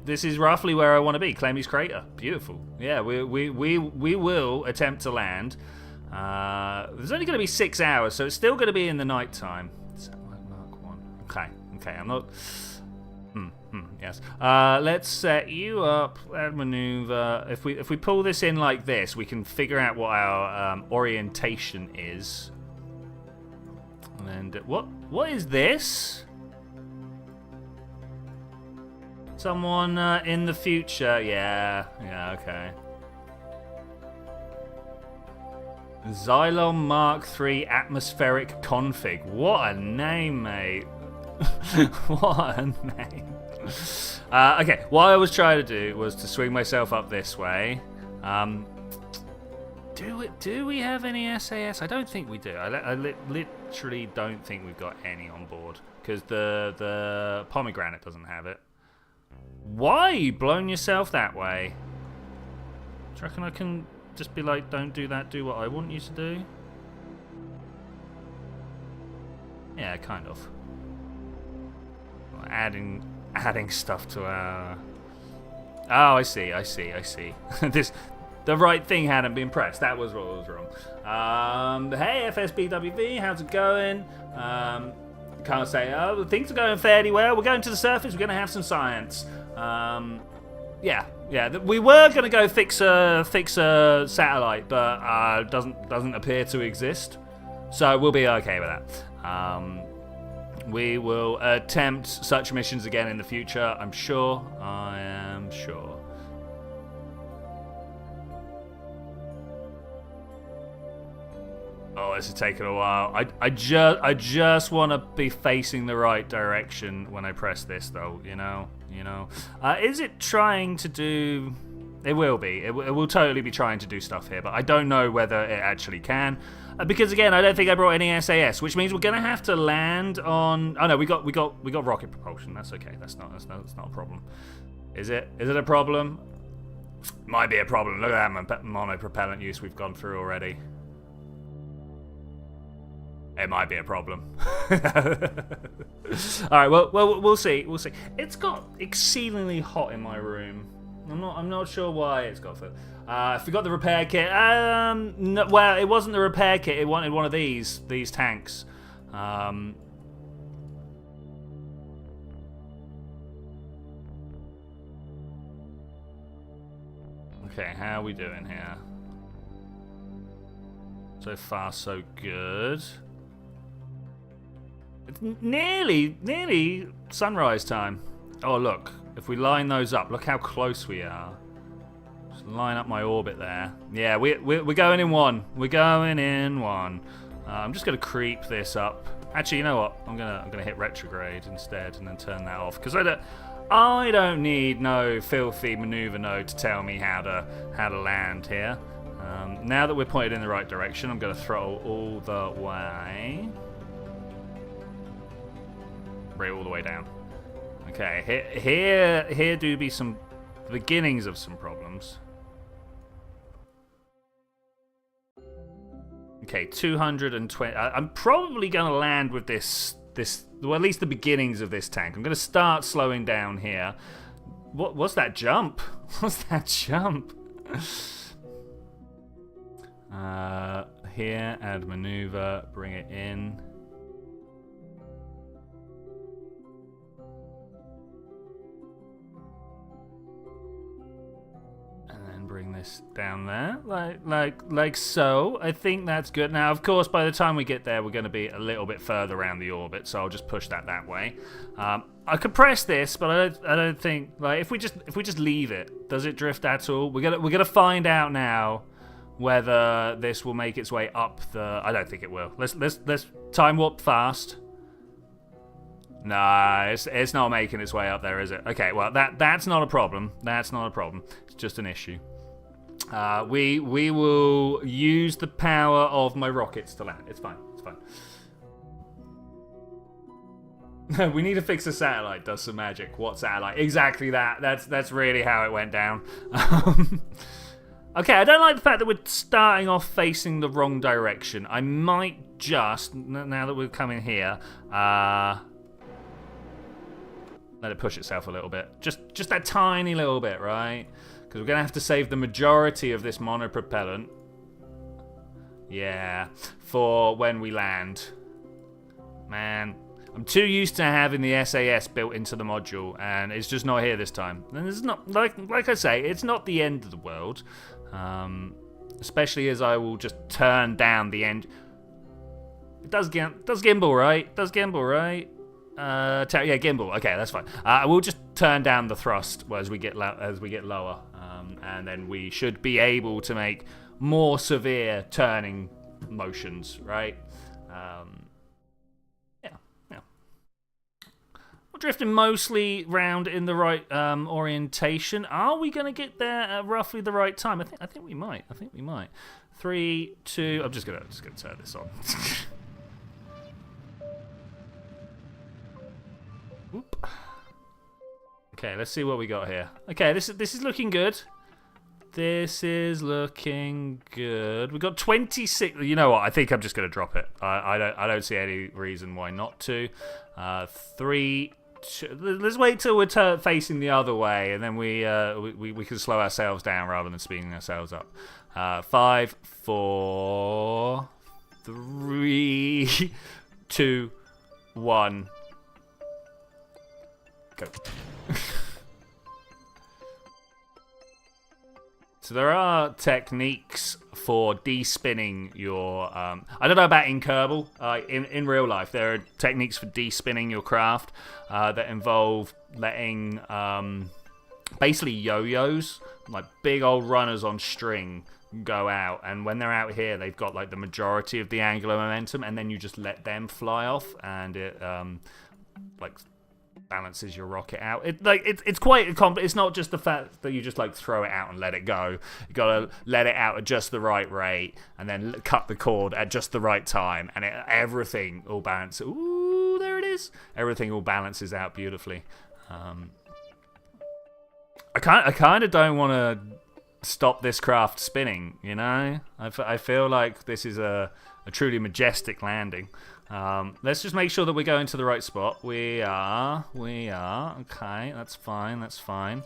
this is roughly where I want to be. Clemmy's Crater, beautiful. Yeah, we will attempt to land. There's only going to be 6 hours, so it's still going to be in the night time. Mark 1. Okay, I'm not. Yes. Let's set you up. Add maneuver. If we pull this in like this, we can figure out what our orientation is. And what is this? Someone in the future. Yeah, okay. Xylon Mark III atmospheric config. What a name, mate. What a name. Okay, what I was trying to do was to swing myself up this way. Do we have any SAS? I don't think we do. I literally don't think we've got any on board because the pomegranate doesn't have it. Why are you blowing yourself that way? Do you reckon I can just be like, don't do that, do what I want you to do? Yeah, kind of. Adding stuff to our... Oh, I see. The right thing hadn't been pressed. That was what was wrong. Hey, FSBWV, how's it going? Can't say, oh, things are going fairly well. We're going to the surface. We're going to have some science. Yeah. We were going to go fix a satellite, but doesn't appear to exist. So we'll be okay with that. We will attempt such missions again in the future, I'm sure. I am sure. Oh, this is taking a while. I just want to be facing the right direction when I press this, though. You know. Is it trying to do? It will be. It will totally be trying to do stuff here, but I don't know whether it actually can. Because again, I don't think I brought any SAS, which means we're gonna have to land on. Oh no, we got rocket propulsion. That's okay. That's not a problem. Is it? Is it a problem? Might be a problem. Look at that monopropellant use we've gone through already. It might be a problem. All right. Well, we'll see. We'll see. It's got exceedingly hot in my room. I'm not sure why it's got for. I forgot the repair kit. No, well, it wasn't the repair kit. It wanted one of these tanks. Okay, how are we doing here? So far, so good. It's nearly sunrise time. Oh, look. If we line those up, look how close we are. Just line up my orbit there. Yeah, we're going in one. We're going in one. I'm just gonna creep this up. Actually, you know what? I'm gonna hit retrograde instead and then turn that off because I don't need no filthy maneuver node to tell me how to land here. Now that we're pointed in the right direction, I'm gonna throttle all the way. Bring it all the way down. Okay, here do be some beginnings of some problems. Okay, 220. I'm probably going to land with this, well, at least the beginnings of this tank. I'm going to start slowing down here. What's that jump? What's that jump? here, add maneuver, bring it in. Bring this down there, like so. I think that's good. Now, of course, by the time we get there, we're going to be a little bit further around the orbit, so I'll just push that way. I could press this, but I don't think, like, if we just leave it, does it drift at all? We're gonna find out now whether this will make its way up the. I don't think it will. Let's time warp fast. Nah, it's not making its way up there, is it? Okay, well that's not a problem. That's not a problem. It's just an issue. We will use the power of my rockets to land. It's fine. It's fine. We need to fix a satellite. Does some magic. What satellite? Exactly that. That's really how it went down. Okay, I don't like the fact that we're starting off facing the wrong direction. I might just, now that we're coming here, let it push itself a little bit. Just that tiny little bit, right? Because we're going to have to save the majority of this monopropellant. Yeah, for when we land. Man, I'm too used to having the SAS built into the module, and it's just not here this time. And it's not, like I say, it's not the end of the world. Especially as I will just turn down the end. It does gimbal, right? Does gimbal, right? Yeah, gimbal. Okay, that's fine. We'll just turn down the thrust as we get lower, and then we should be able to make more severe turning motions, right? Yeah. We're drifting mostly round in the right orientation. Are we going to get there at roughly the right time? I think we might. 3, 2. I'm just gonna turn this on. Oop. Okay, let's see what we got here. Okay, this is looking good. This is looking good. We got 26. You know what? I think I'm just gonna drop it. I don't see any reason why not to. 3, 2. Let's wait till we're facing the other way, and then we can slow ourselves down rather than speeding ourselves up. 5, 4, 3, 2, 1. Go. So there are techniques for de-spinning your. I don't know about in Kerbal. In real life, there are techniques for de-spinning your craft that involve letting basically yo-yos, like big old runners on string, go out, and when they're out here, they've got like the majority of the angular momentum, and then you just let them fly off, and it like balances your rocket out. It's quite it's not just the fact that you just like throw it out and let it go. You gotta let it out at just the right rate, and then cut the cord at just the right time, and everything all balances. Ooh, there it is. Everything all balances out beautifully. I kind of don't want to stop this craft spinning. You know, I feel like this is a truly majestic landing. Let's just make sure that we're going to the right spot. We are. Okay, that's fine.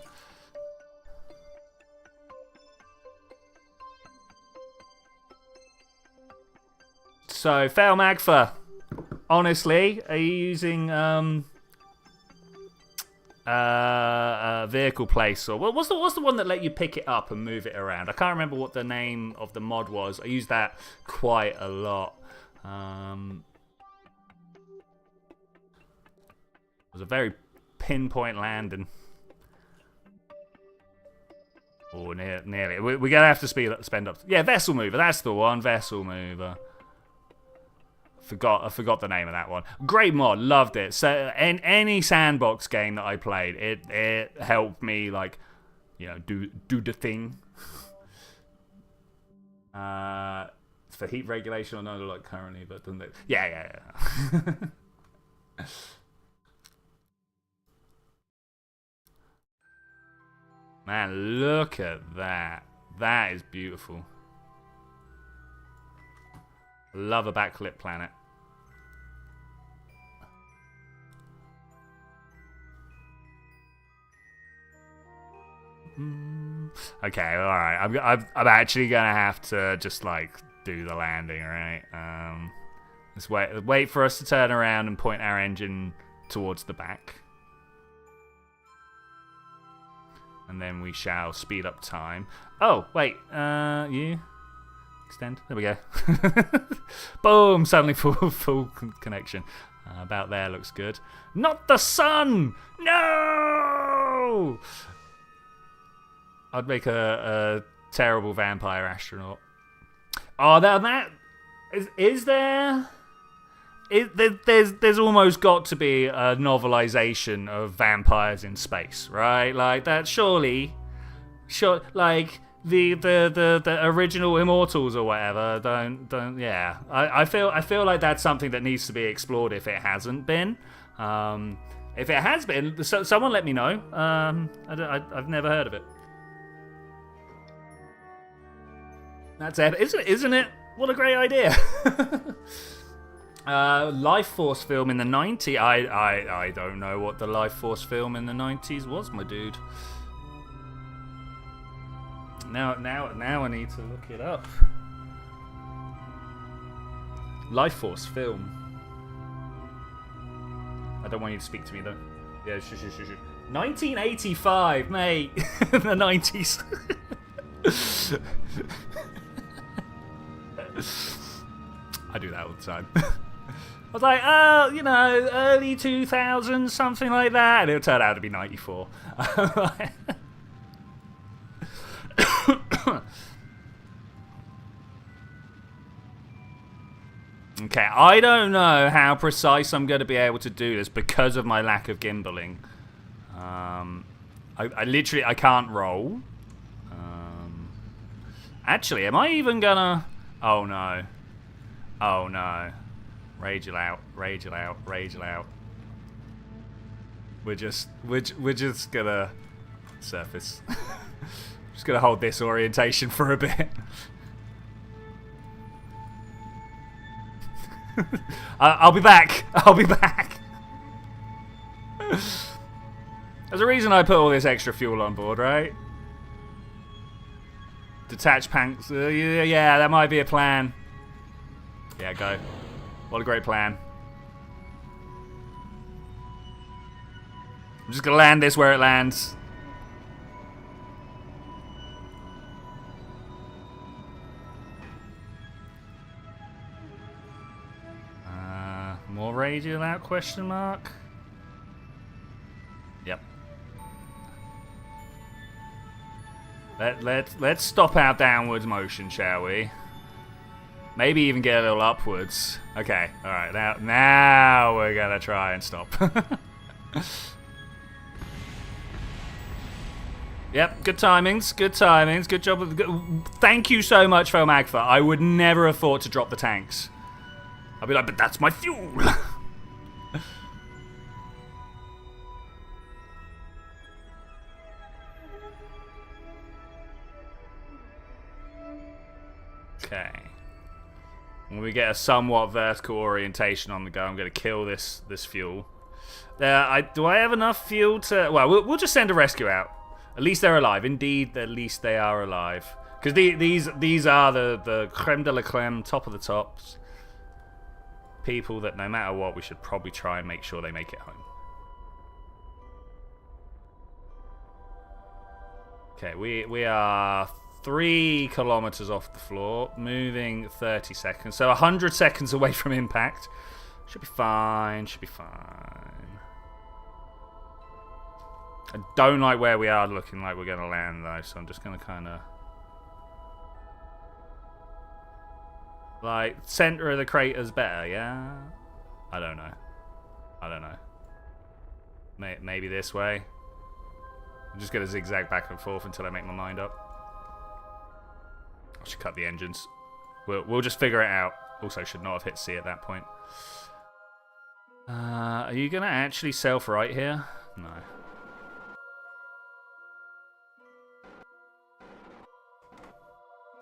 So, Fail Magfa, honestly, are you using vehicle place, or what's the one that let you pick it up and move it around? I can't remember what the name of the mod was. I use that quite a lot. It was a very pinpoint landing. Oh, nearly. We're gonna have to spend up. Yeah, Vessel Mover. That's the one. Vessel Mover. I forgot the name of that one. Great mod. Loved it. So, in any sandbox game that I played, it helped me, like, you know, do the thing. It's for heat regulation. I know, like, currently, but doesn't it? Yeah. Man, look at that. That is beautiful. Love a backlit planet. Okay, alright. I'm actually gonna have to just, like, do the landing, right? Let's wait for us to turn around and point our engine towards the back. And then we shall speed up time. Oh, wait, you... Extend. There we go. Boom! Suddenly full connection. About there looks good. Not the sun! No! I'd make a terrible vampire astronaut. Oh, that is there? There's almost got to be a novelization of vampires in space, right? Like that. Surely, like. The original Immortals or whatever don't yeah. I feel like that's something that needs to be explored if it hasn't been. If it has been, someone let me know. I've never heard of it. That's epic, isn't it? What a great idea. Life Force film in the 90s. I don't know what the Life Force film in the 90s was, my dude. Now I need to look it up. Life Force film. I don't want you to speak to me though. Yeah, sure. 1985, mate. In the 90s. I do that all the time. I was like, oh, you know, early 2000s, something like that. And it'll turn out to be 94. Okay, I don't know how precise I'm going to be able to do this because of my lack of gimbaling. I literally, I can't roll. Actually, am I even gonna... Oh no. Oh no. Ragel out. We're just gonna surface. Just gonna hold this orientation for a bit. I'll be back. There's a reason I put all this extra fuel on board, right? Detach pants. Yeah, that might be a plan. Yeah, go. What a great plan. I'm just gonna land this where it lands. More radial out, question mark? Yep. Let's stop our downwards motion, shall we? Maybe even get a little upwards. Okay, alright, now we're gonna try and stop. Yep, good timings, good job. Thank you so much, Philmagfa. I would never have thought to drop the tanks. I'll be like, but that's my fuel! Okay. When we get a somewhat vertical orientation on the go, I'm going to kill this fuel. Do I have enough fuel to... Well, we'll just send a rescue out. At least they're alive. Indeed, at least they are alive. Because these are the creme de la creme, top of the tops. People that no matter what, we should probably try and make sure they make it home. Okay, we are 3 kilometers off the floor, moving 30 seconds. So 100 seconds away from impact. Should be fine, should be fine. I don't like where we are looking like we're going to land though, so I'm just going to kind of... Like, center of the crater's better, yeah? I don't know. Maybe this way. I'm just going to zigzag back and forth until I make my mind up. I should cut the engines. We'll just figure it out. Also, should not have hit C at that point. Are you going to actually self-right here? No.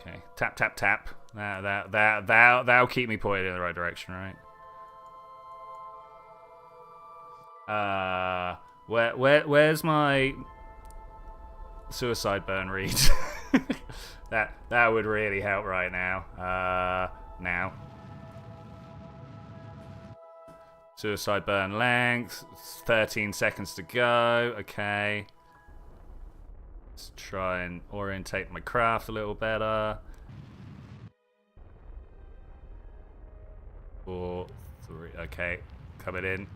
Okay, tap, tap, tap. That'll keep me pointed in the right direction, right? Where's my suicide burn read? That would really help right now. Now. Suicide burn length. 13 seconds to go. Okay. Let's try and orientate my craft a little better. 4, 3. Okay, coming in.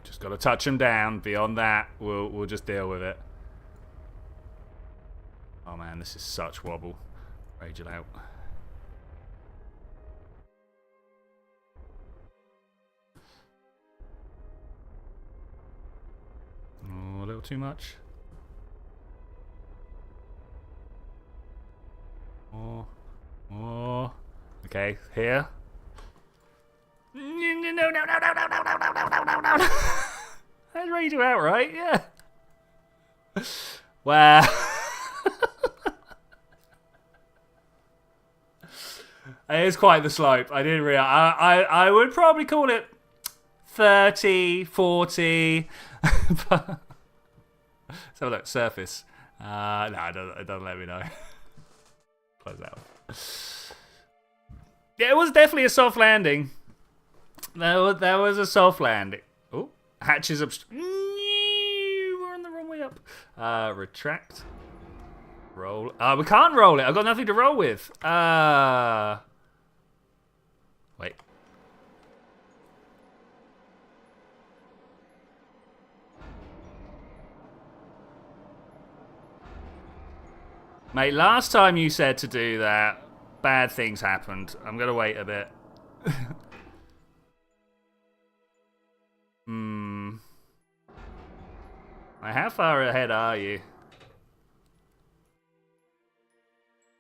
Just got to touch him down. Beyond that, we'll just deal with it. Oh man, this is such wobble. Rage it out. Oh, a little too much. Oh. Okay, here. No. That's ready to out, right? Yeah. Wow. It is quite the slope. I didn't realize. I would probably call it 30, 40. Let's have a look. Surface. No, it doesn't let me know. Close out. Yeah, it was definitely a soft landing. That was a soft landing. Oh, hatches up. We're on the wrong way up. Retract. Roll. We can't roll it. I've got nothing to roll with. Wait. Mate, last time you said to do that, bad things happened. I'm gonna wait a bit. How far ahead are you?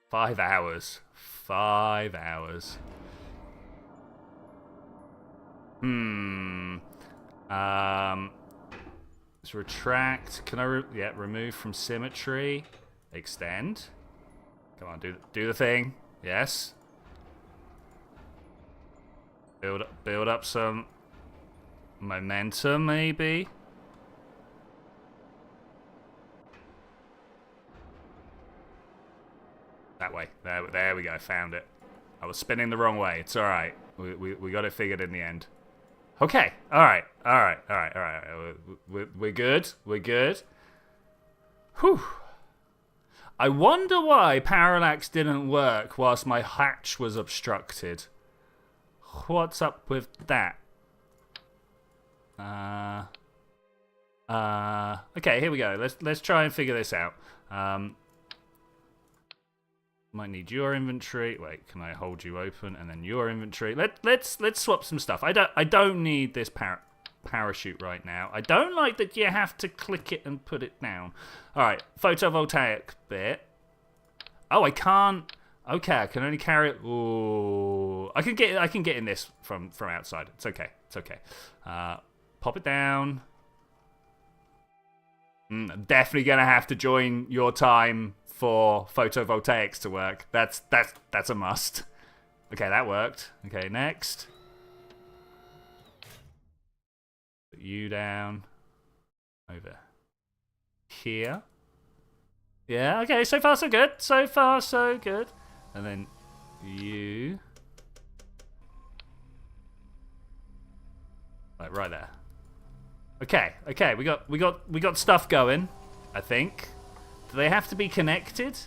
5 hours. 5 hours. Let's retract. Can I remove from symmetry? Extend. Come on, do the thing. Yes. Build up some momentum, maybe. That way. There we go. Found it. I was spinning the wrong way. It's all right. We got it figured in the end. Okay. All right. We're good. We're good. Whew. I wonder why parallax didn't work whilst my hatch was obstructed. What's up with that? Okay, here we go. Let's try and figure this out. Might need your inventory. Wait, can I hold you open and then your inventory? Let's swap some stuff. I don't need this parachute right now. I don't like that you have to click it and put it down. All right, photovoltaic bit. Oh, I can't. Okay, I can only carry it. Ooh, I can get in this from outside. It's okay. It's okay. Pop it down. I'm definitely gonna have to join your time for photovoltaics to work. That's a must. Okay, that worked. Okay, next. Put you down. Over here. Yeah, okay, so far so good. So far so good. And then you. Like right there. Okay, we got stuff going, I think. Do they have to be connected?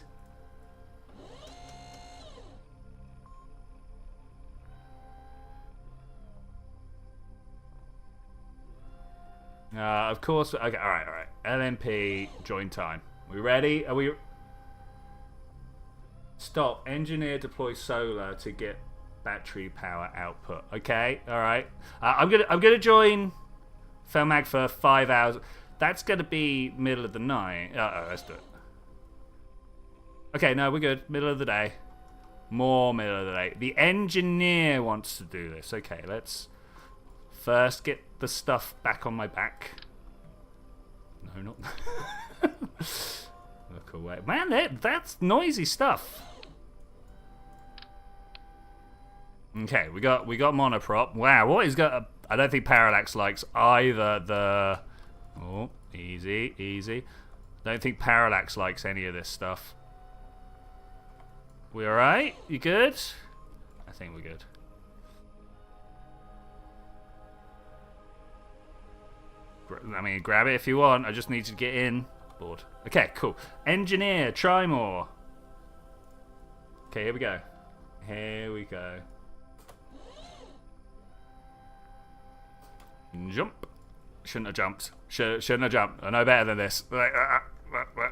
Of course. Okay, all right. LMP join time. We ready? Are we? Stop. Engineer deploy solar to get battery power output. Okay, all right. I'm gonna join Felmag for 5 hours. That's gonna be middle of the night. Let's do it. Okay, no, we're good. Middle of the day. More middle of the day. The engineer wants to do this. Okay, let's first get the stuff back on my back. No, not. Look away, man. That's noisy stuff. Okay, we got monoprop. Wow, what is got? I don't think Parallax likes either the. Oh, Easy, easy. Don't think Parallax likes any of this stuff. We alright? You good? I think we're good. I mean, grab it if you want. I just need to get in. Board. Okay, cool. Engineer, try more. Okay, here we go. Here we go. Jump. Shouldn't have jumped. Shouldn't have jumped. I know better than this.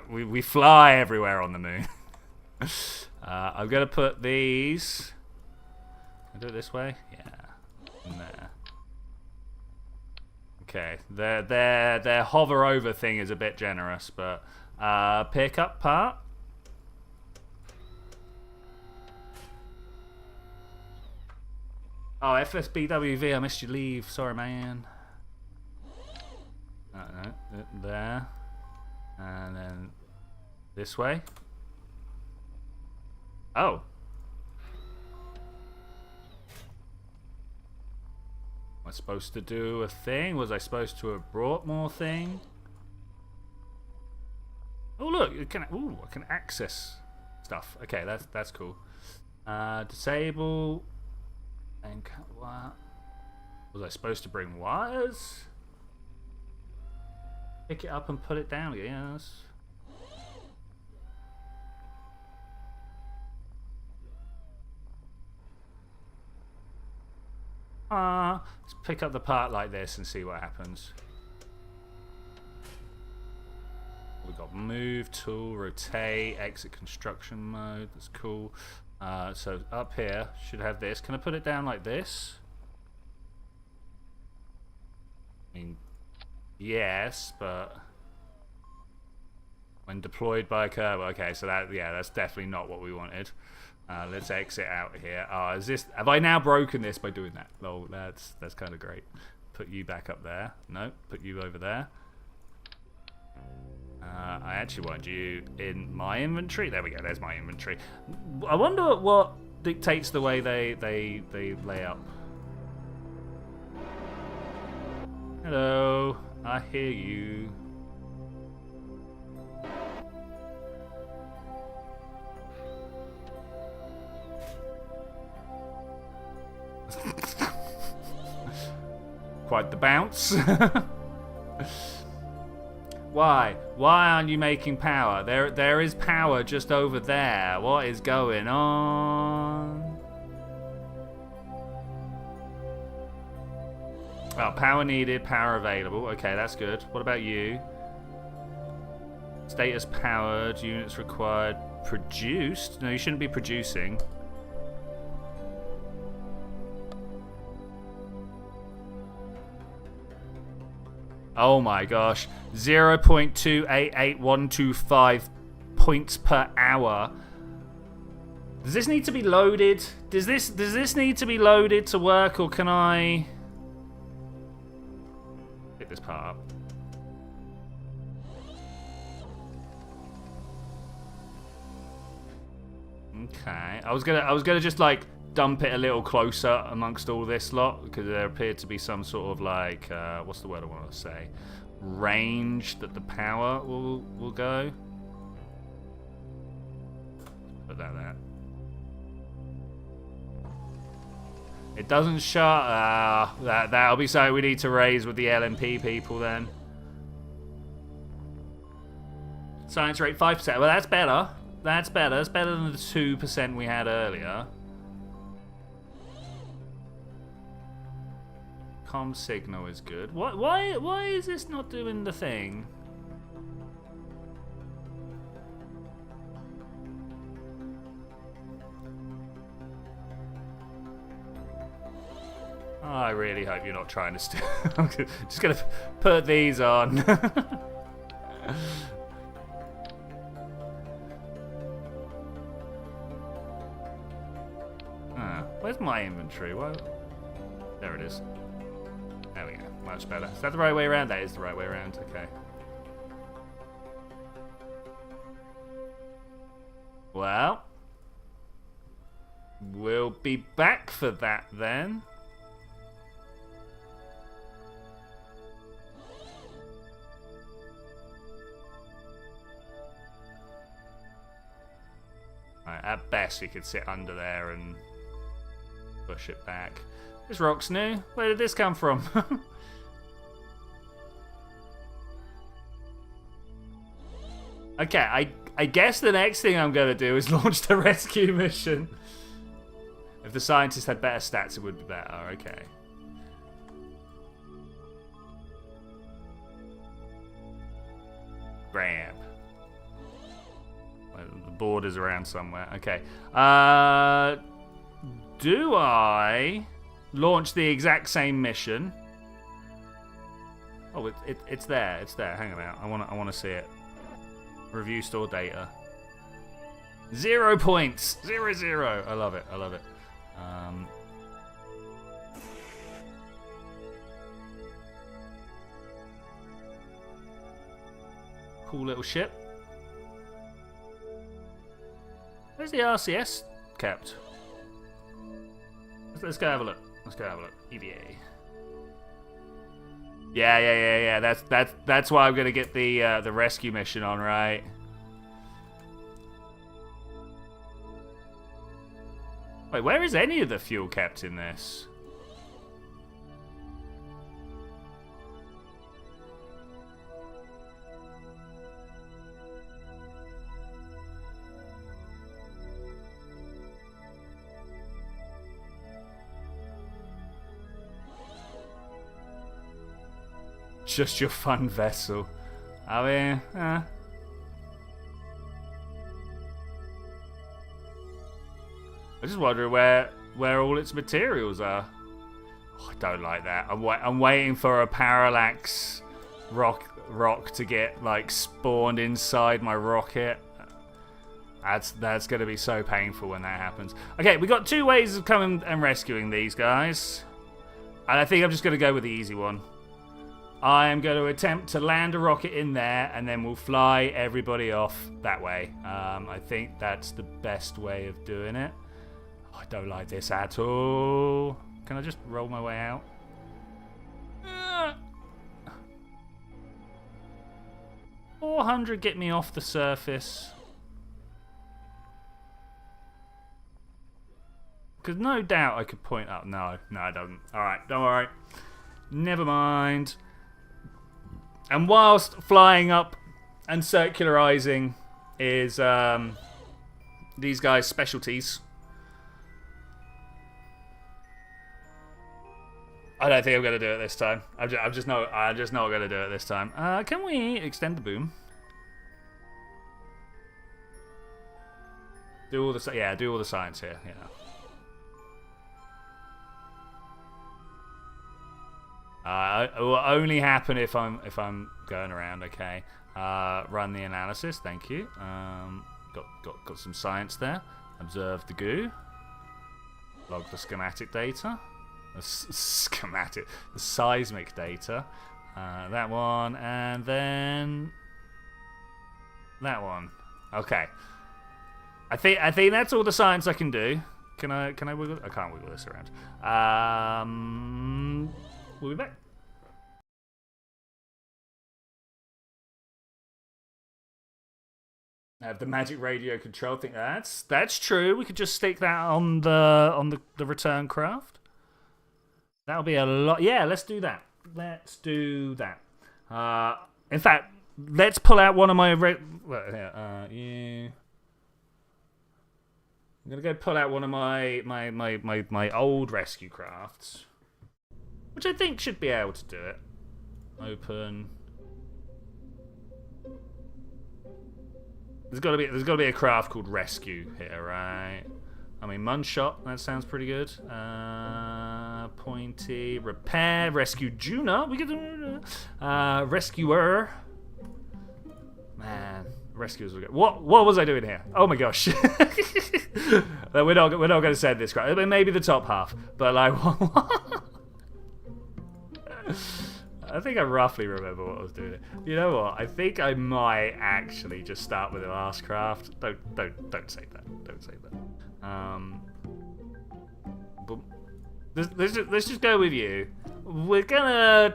We fly everywhere on the moon. I'm going to put these... Can I do it this way? Yeah. There. Okay. Their hover over thing is a bit generous, but... pick up part. Oh, FSBWV, I missed your leave. Sorry, man. No, there. And then this way. Oh. Was I supposed to do a thing? Was I supposed to have brought more thing? Oh look, I can access stuff. Okay, that's cool. Disable. And what? Was I supposed to bring wires? Pick it up and put it down, yes. Let's pick up the part like this and see what happens. We got move, tool, rotate, exit construction mode. That's cool. So up here should have this. Can I put it down like this? I mean, yes, but when deployed by a curve. Okay, so that's definitely not what we wanted. Let's exit out here. Is this? Have I now broken this by doing that? Oh, that's kind of great. Put you back up there. No, put you over there. I actually want you in my inventory. There we go. There's my inventory. I wonder what dictates the way they lay up. Hello, I hear you. Quite the bounce. Why? Why aren't you making power? There is power just over there. What is going on? Oh, power needed, power available. Okay, that's good. What about you? Status powered, units required, produced? No, you shouldn't be producing. Oh my gosh, 0.288125 points per hour. Does this need to be loaded? Does this need to be loaded to work, or can I pick this part up? Okay, I was gonna just like dump it a little closer amongst all this lot, because there appeared to be some sort of like what's the word I want to say, range that the power will go. Put that there. It doesn't shut. That'll be something we need to raise with the LMP people then. Science rate 5%. Well, that's better. That's better. That's better than the 2% we had earlier. Com signal is good. Why is this not doing the thing? Oh, I really hope you're not trying to steal. I'm just gonna put these on. Where's my inventory? What? There it is. There we go. Much better. Is that the right way around? That is the right way around. Okay. Well, we'll be back for that then. guess we could sit under there and push it back. This rock's new. Where did this come from? Okay, I guess the next thing I'm going to do is launch the rescue mission. If the scientist had better stats, it would be better. Okay. Grab. Well, the border's around somewhere. Okay. Do I launch the exact same mission? Oh, it's there. It's there. Hang on out. I want to see it. Review store data. 0 points. 0, 0. I love it. I love it. Cool little ship. Where's the RCS kept? Let's go have a look. Let's go have a look. EVA. Yeah. That's why I'm gonna get the rescue mission on, right? Wait, where is any of the fuel kept in this? Just your fun vessel. I mean, I just wonder where all its materials are. Oh, I don't like that. I'm waiting for a parallax rock to get like spawned inside my rocket. That's gonna be so painful when that happens. Okay, we got 2 ways of coming and rescuing these guys, and I think I'm just gonna go with the easy one. I am going to attempt to land a rocket in there, and then we'll fly everybody off that way. I think that's the best way of doing it. Oh, I don't like this at all. Can I just roll my way out? 400 get me off the surface. Because no doubt I could point up. No, I don't. Alright, don't worry. Never mind. And whilst flying up and circularizing is these guys' specialties, I don't think I'm going to do it this time. I'm just not going to do it this time. Can we extend the boom? Do all the science here. Yeah. It will only happen if I'm going around. Okay. Run the analysis. Thank you. Got some science there. Observe the goo. Log the schematic data. The seismic data. That one, and then that one. Okay. I think that's all the science I can do. Can I wiggle? I can't wiggle this around. We'll be back. Have the magic radio control thing. That's true. We could just stick that on the return craft. That'll be a lot. Yeah, let's do that. In fact, let's pull out one of my. I'm gonna go pull out one of my old rescue crafts, which I think should be able to do it. Open. There's got to be a craft called Rescue here, right? I mean, Munshot. That sounds pretty good. Pointy. Repair. Rescue Juna. We could do Rescuer. Man, rescuers will go. What was I doing here? Oh my gosh. We're not going to send this craft. Maybe the top half, but like. I think I roughly remember what I was doing. You know what? I think I might actually just start with the last craft. Don't say that. Don't say that. But let's just go with you. We're gonna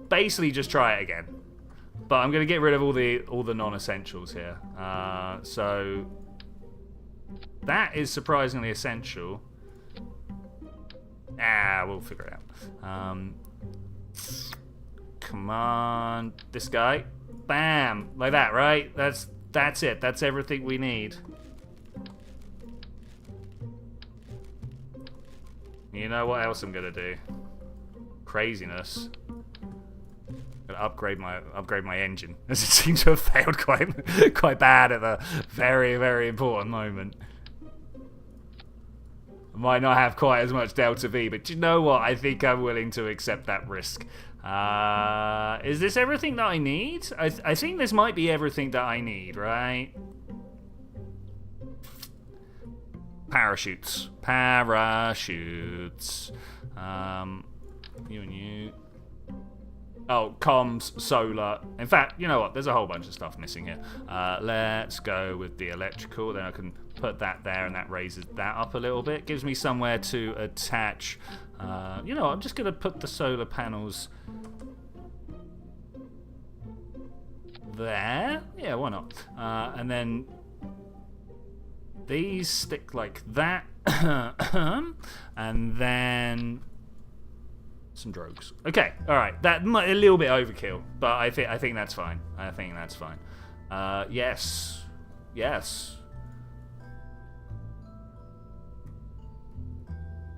basically just try it again, but I'm gonna get rid of all the non-essentials here. So That is surprisingly essential. Ah, we'll figure it out. Come on, this guy. Bam, like that, right? That's it. That's everything we need. You know what else I'm gonna do? Craziness. Gonna upgrade my engine, as it seems to have failed quite bad at a very, very important moment. Might not have quite as much Delta V, but you know what? I think I'm willing to accept that risk. Is this everything that I need? I think this might be everything that I need, right? Parachutes. Parachutes. You and you. Oh, comms, solar. In fact, you know what? There's a whole bunch of stuff missing here. Let's go with the electrical. Then I can put that there, and that raises that up a little bit. Gives me somewhere to attach. You know what? I'm just going to put the solar panels there. Yeah, why not? And then these stick like that. And then some drogues. Okay, all right. That might a little bit overkill, but I think that's fine. I think that's fine. Yes, yes.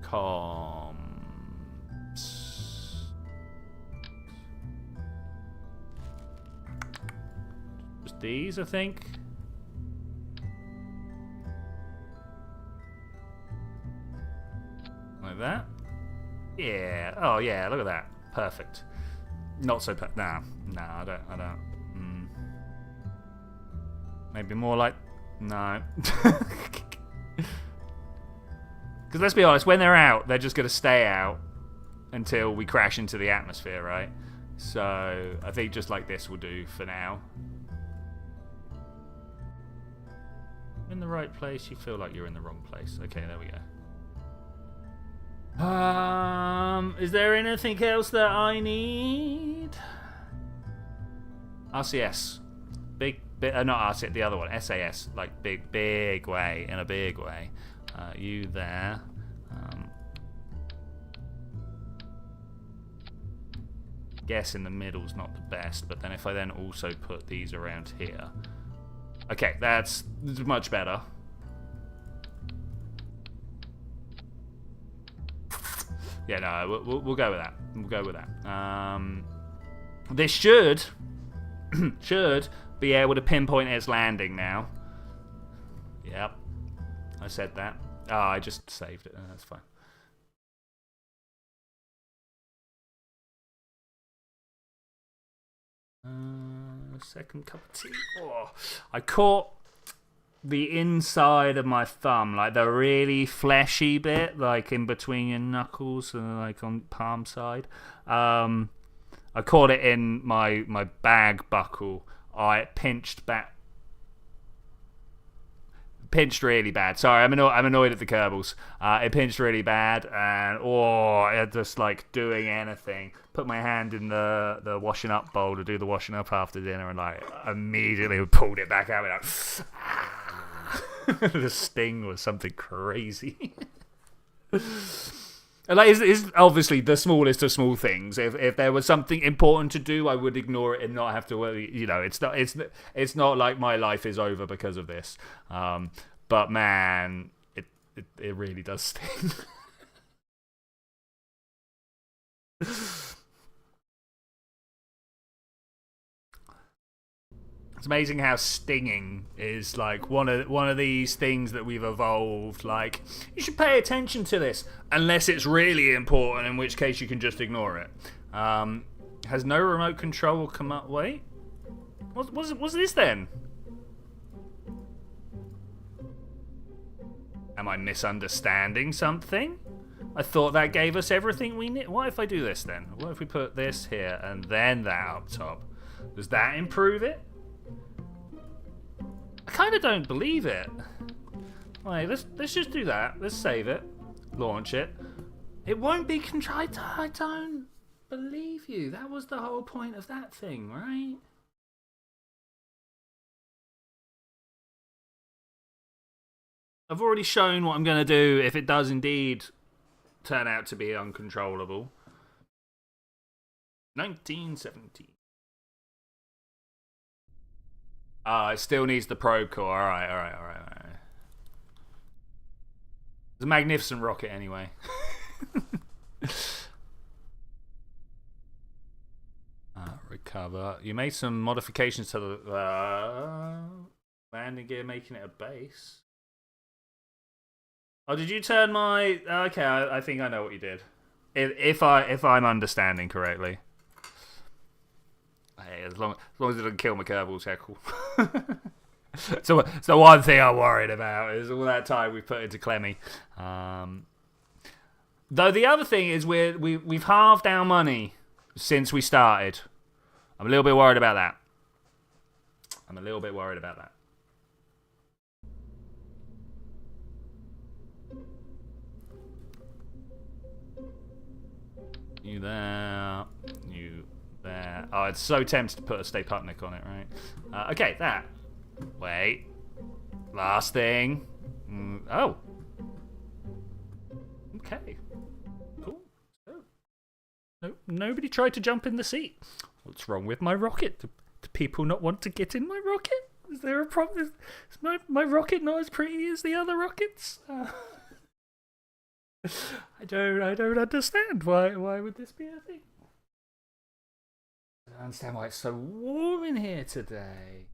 Comms. Just these, I think. Like that. Yeah. Oh, yeah. Look at that. Perfect. Not so perfect. Nah. Nah, I don't. Maybe more like... No. Because let's be honest, when they're out, they're just going to stay out until we crash into the atmosphere, right? So I think just like this will do for now. In the right place, you feel like you're in the wrong place. Okay, there we go. Is there anything else that I need? RCS. Big, not RCS, the other one. SAS. Like big way, in a big way. You there. Guess in the middle's not the best, but then if I then also put these around here. Okay, that's much better. Yeah, no, we'll go with that. We'll go with that. This should be able to pinpoint its landing now. Yep, I said that. Oh, I just saved it. That's fine. Second cup of tea. Oh, I caught the inside of my thumb, like the really fleshy bit, like in between your knuckles and like on palm side. I caught it in my bag buckle. It pinched back. Pinched really bad. Sorry, I'm annoyed at the Kerbals. It pinched really bad, and I just like doing anything. Put my hand in the washing up bowl to do the washing up after dinner, and like immediately pulled it back out. Like, the sting was something crazy. And like, it's obviously the smallest of small things. If there was something important to do, I would ignore it and not have to worry. You know, it's not like my life is over because of this. But man, it really does sting. It's amazing how stinging is like one of these things that we've evolved. Like, you should pay attention to this unless it's really important, in which case you can just ignore it. Has no remote control come up? Wait, what's this then? Am I misunderstanding something? I thought that gave us everything we need. What if I do this then? What if we put this here and then that up top? Does that improve it? I kind of don't believe it. Wait, let's just do that. Let's save it. Launch it. It won't be contrite. I don't believe you. That was the whole point of that thing, right? I've already shown what I'm going to do if it does indeed turn out to be uncontrollable. 1970. It still needs the probe core. All right. It's a magnificent rocket anyway. Recover. You made some modifications to the landing gear, making it a base. Oh, did you turn my... Okay, I think I know what you did. If I'm understanding correctly. Hey, as long as it doesn't kill my Kerbals, yeah, cool. So one thing I'm worried about is all that time we put into Clemmy. Though the other thing is we've halved our money since we started. I'm a little bit worried about that. You there. You there. Oh, it's so tempted to put a Stay Putnik on it, right? Okay, that. Wait. Last thing. Oh. Okay. Cool. No, nobody tried to jump in the seat. What's wrong with my rocket? Do people not want to get in my rocket? Is there a problem? Is my rocket not as pretty as the other rockets? I don't understand. Why would this be a thing? I don't understand why it's so warm in here today.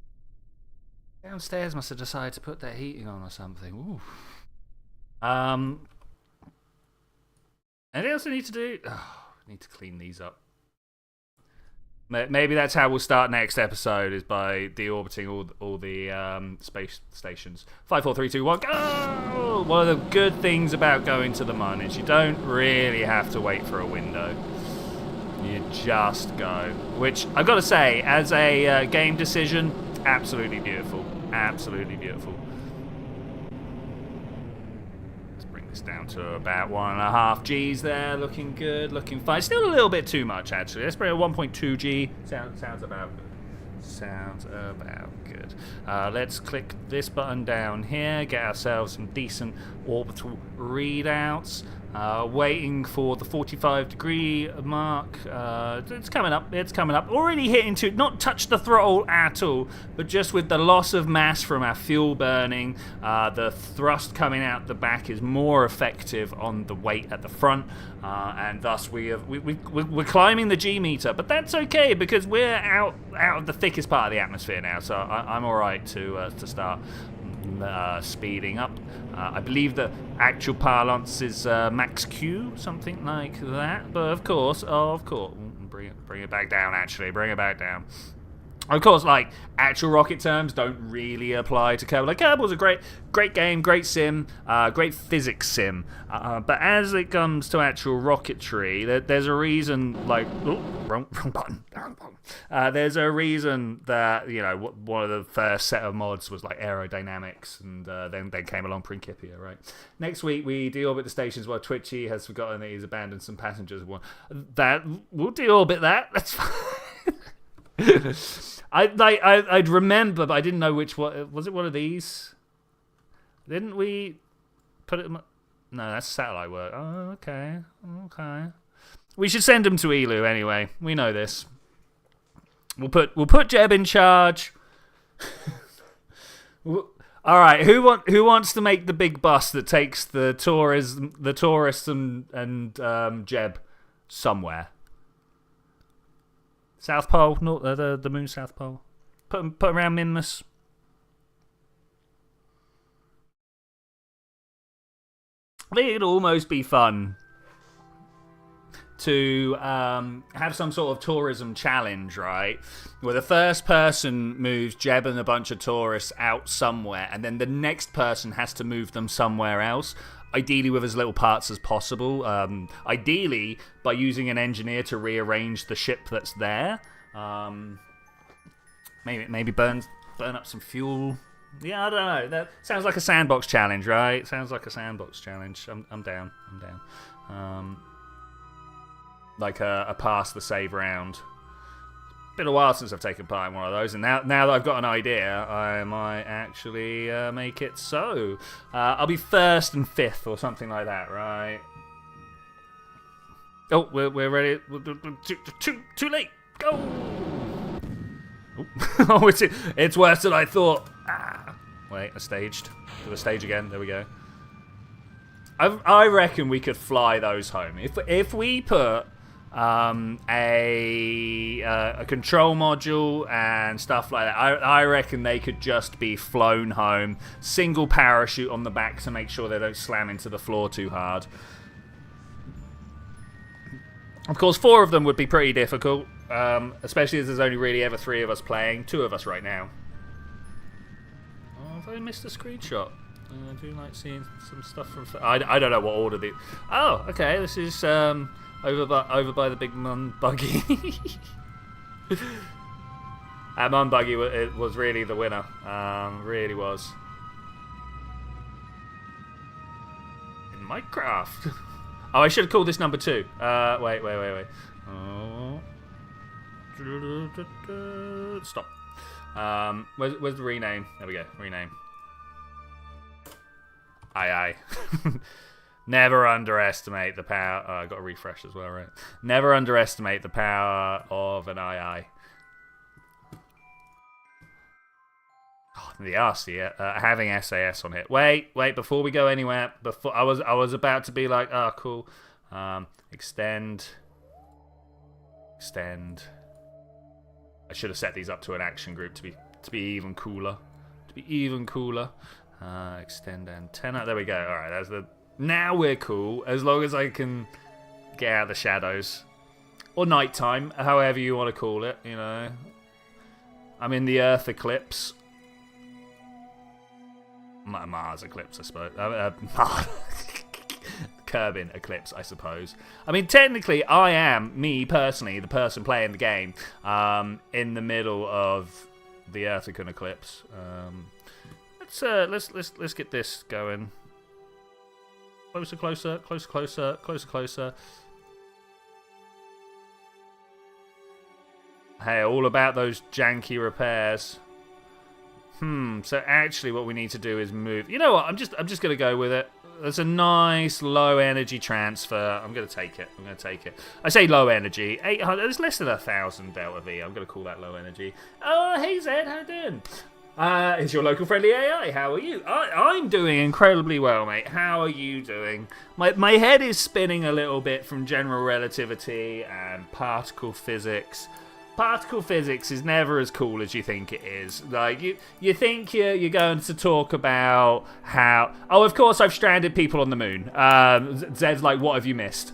Downstairs must have decided to put their heating on or something. Ooh. Anything else I need to do? Oh, I need to clean these up. Maybe that's how we'll start next episode, is by deorbiting all the space stations. 5, 4, 3, 2, 1, go! One of the good things about going to the moon is you don't really have to wait for a window. You just go. Which, I've got to say, as a game decision, absolutely beautiful. Absolutely beautiful. It's down to about 1.5 Gs there, looking good, looking fine. Still a little bit too much, actually. Let's bring a 1.2 G. Sounds about good. Sounds about good. Let's click this button down here, get ourselves some decent orbital readouts. Waiting for the 45-degree mark. It's coming up. Already hitting to not touch the throttle at all, but just with the loss of mass from our fuel burning, the thrust coming out the back is more effective on the weight at the front, and thus we're climbing the G meter. But that's okay because we're out of the thickest part of the atmosphere now, so I'm all right to start speeding up. I believe the actual parlance is max Q, something like that. But of course, bring it back down. Actually, bring it back down. Of course, like, actual rocket terms don't really apply to Kerbal. Like, Kerbal's a great game, great sim, great physics sim. But as it comes to actual rocketry, there's a reason, like, wrong button. There's a reason that, you know, one of the first set of mods was, like, aerodynamics, and then came along Principia, right? Next week, we deorbit the stations while Twitchi has forgotten that he's abandoned some passengers. We'll deorbit that. That's fine. I'd remember, but I didn't know which one. Was it one of these? Didn't we put it? No, that's satellite work. Oh, okay. We should send him to Elu anyway. We know this. We'll put Jeb in charge. All right. Who wants to make the big bus that takes the tourists and Jeb somewhere? South Pole, not the moon South Pole. Put around Minmus. I think it'd almost be fun to have some sort of tourism challenge, right? Where the first person moves Jeb and a bunch of tourists out somewhere, and then the next person has to move them somewhere else. Ideally with as little parts as possible. Ideally by using an engineer to rearrange the ship that's there. Maybe burn up some fuel. Yeah, I don't know. That sounds like a sandbox challenge, right? Sounds like a sandbox challenge. I'm down. Like a pass the save round. been a while since I've taken part in one of those, and now that I've got an idea, I might actually make it so. I'll be 1st and 5th or something like that, right? Oh, we're ready. Too late. Go. Oh, it's worse than I thought. Ah. Wait, I staged. Do the stage again. There we go. I reckon we could fly those home if we put a control module and stuff like that. I reckon they could just be flown home. Single parachute on the back to make sure they don't slam into the floor too hard. Of course, 4 of them would be pretty difficult, especially as there's only really ever 3 of us playing. 2 of us right now. Oh, have I missed a screenshot? I do like seeing some stuff from... I don't know what order the... Oh, okay, this is over by the big mun buggy. That mun buggy was really the winner. Really was. In Minecraft. Oh, I should have called this number 2. Wait. Oh. Stop. Where's the rename? There we go. Rename. Aye. Never underestimate the power... Oh, I got to refresh as well, right? Never underestimate the power of an aye. Oh, the RC, having SAS on it. Wait, before we go anywhere, I was about to be like, oh, cool. Extend. I should have set these up to an action group to be even cooler. Extend antenna. There we go. All right, that's the... Now we're cool, as long as I can get out of the shadows. Or nighttime, however you want to call it, you know. I'm in the Earth eclipse. Mars eclipse, I suppose. Kerbin eclipse, I suppose. I mean, technically, I am, me personally, the person playing the game, in the middle of the Earth eclipse. Let's get this going. Closer. Hey, all about those janky repairs. So actually what we need to do is move. You know what? I'm just going to go with it. There's a nice low energy transfer. I'm going to take it. I say low energy. 800. There's less than 1,000 delta V. I'm going to call that low energy. Oh, hey Zed, how you doing? It's your local friendly AI. How are you? I'm doing incredibly well, mate. How are you doing? My head is spinning a little bit from general relativity and particle physics. Particle physics is never as cool as you think it is. Like you think you're going to talk about how... Oh, of course, I've stranded people on the moon. Zed's like, what have you missed?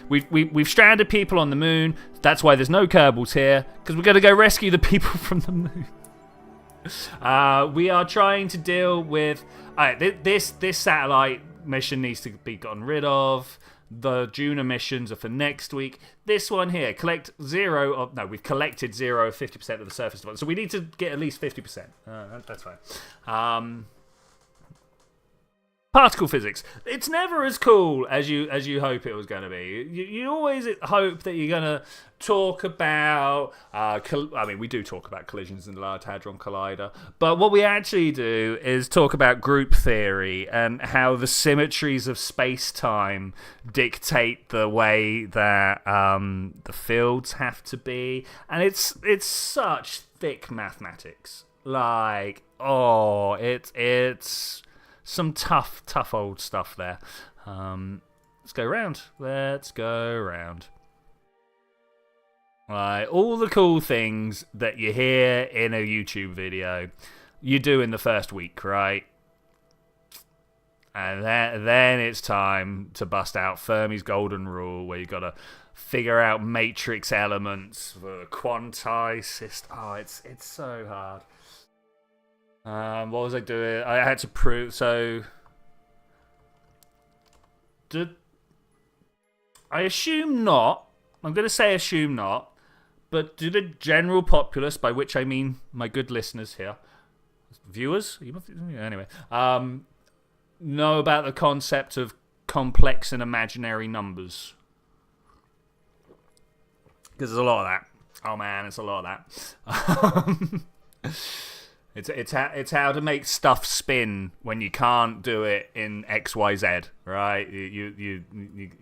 We've stranded people on the moon. That's why there's no Kerbals here, because we're going to go rescue the people from the moon. We are trying to deal with... this satellite mission needs to be gotten rid of. The Juno missions are for next week. This one here, collect 0 of... No, we've collected 0 of 50% of the surface deposit. So we need to get at least 50%. That's fine. Particle physics. It's never as cool as you hope it was going to be. You always hope that you're going to talk about... we do talk about collisions in the Large Hadron Collider. But what we actually do is talk about group theory and how the symmetries of space-time dictate the way that the fields have to be. And it's such thick mathematics. Like, it's... Some tough old stuff there. Let's go round. Right, all the cool things that you hear in a YouTube video, you do in the first week, right? And then it's time to bust out Fermi's golden rule, where you've got to figure out matrix elements for quantized system. Oh, it's so hard. What was I doing? I had to prove... So... I assume not. I'm going to say assume not. But do the general populace, by which I mean my good listeners here, viewers? Anyway. Know about the concept of complex and imaginary numbers? Because there's a lot of that. Oh man, it's a lot of that. It's how to make stuff spin when you can't do it in XYZ, right? You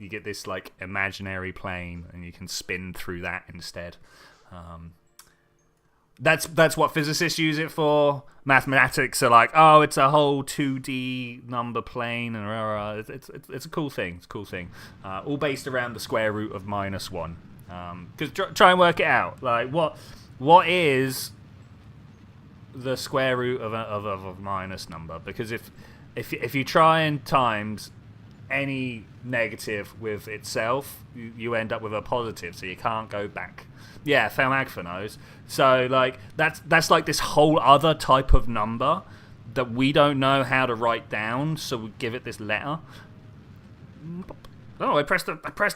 get this like imaginary plane and you can spin through that instead. That's what physicists use it for. Mathematics are like, oh, it's a whole 2D number plane, and it's a cool thing. It's a cool thing. All based around the square root of -1. Because try and work it out. Like what is the square root of a minus number? Because if you try and times any negative with itself, you end up with a positive, so you can't go back. Yeah, Fermat knows. So like that's like this whole other type of number that we don't know how to write down, so we give it this letter. Oh, I pressed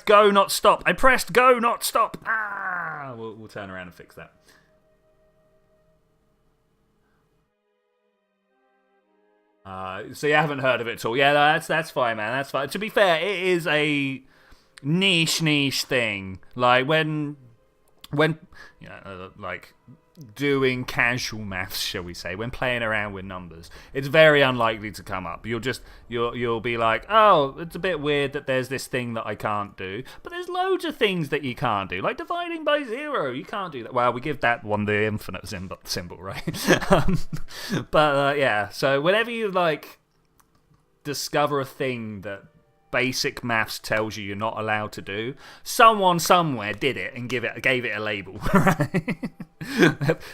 go, not stop. I pressed go, not stop. Ah, we'll turn around and fix that. So you haven't heard of it at all? Yeah, that's fine, man. That's fine. To be fair, it is a niche thing. Like when you know, like doing casual maths, shall we say, when playing around with numbers, it's very unlikely to come up. You'll be like, oh, it's a bit weird that there's this thing that I can't do, but there's loads of things that you can't do, like dividing by 0. You can't do that. Well, we give that one the infinite symbol, right? But yeah, so whenever you like discover a thing that basic maths tells you're not allowed to do, someone somewhere did it and gave it a label, right?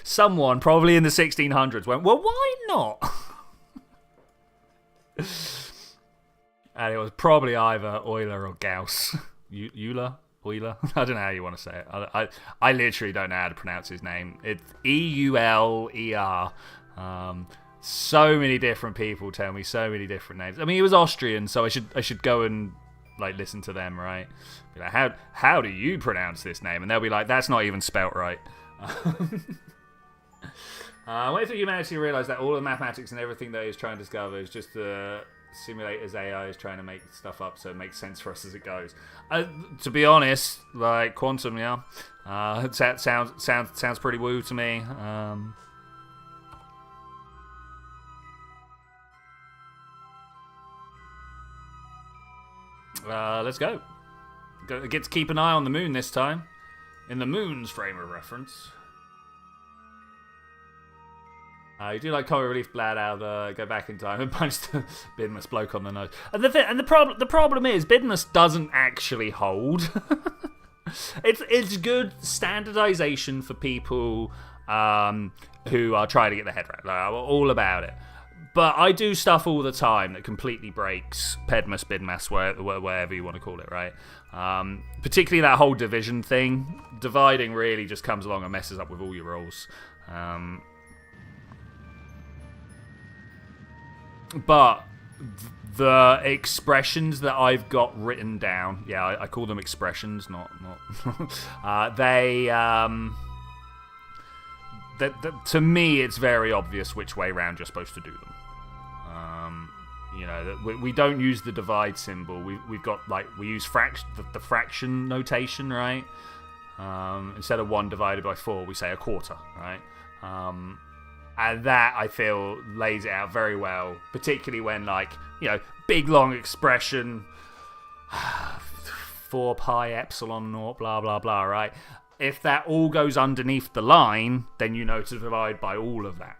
Someone probably in the 1600s went, well, why not? And it was probably either Euler or Gauss. Euler? I don't know how you want to say it. I literally don't know how to pronounce his name. It's Euler. So many different people tell me so many different names. I mean, he was Austrian, so I should go and like listen to them, right? Be like, how do you pronounce this name? And they'll be like, that's not even spelt right. Wait till humanity realize that all the mathematics and everything that he's trying to discover is just the simulators AI is trying to make stuff up so it makes sense for us as it goes. To be honest, like quantum, yeah, it sounds pretty woo to me. Let's go. Get to keep an eye on the moon this time. In the moon's frame of reference. You do like comic relief blad out, go back in time and punch the Bidmus bloke on the nose. And the problem is, Bidmus doesn't actually hold. It's good standardization for people who are trying to get their head right. Like, I'm all about it. But I do stuff all the time that completely breaks Pedmus, Bidmas, whatever you want to call it, right? Particularly that whole division thing. Dividing really just comes along and messes up with all your rolls. But the expressions that I've got written down, yeah, I call them expressions, not to me, it's very obvious which way round you're supposed to do them. You know, we don't use the divide symbol. We've got like we use the fraction notation, right? Instead of 1 divided by 4, we say a quarter, right? And that I feel lays it out very well, particularly when like big long expression, 4 pi epsilon naught, blah blah blah, right? If that all goes underneath the line, then you know to divide by all of that.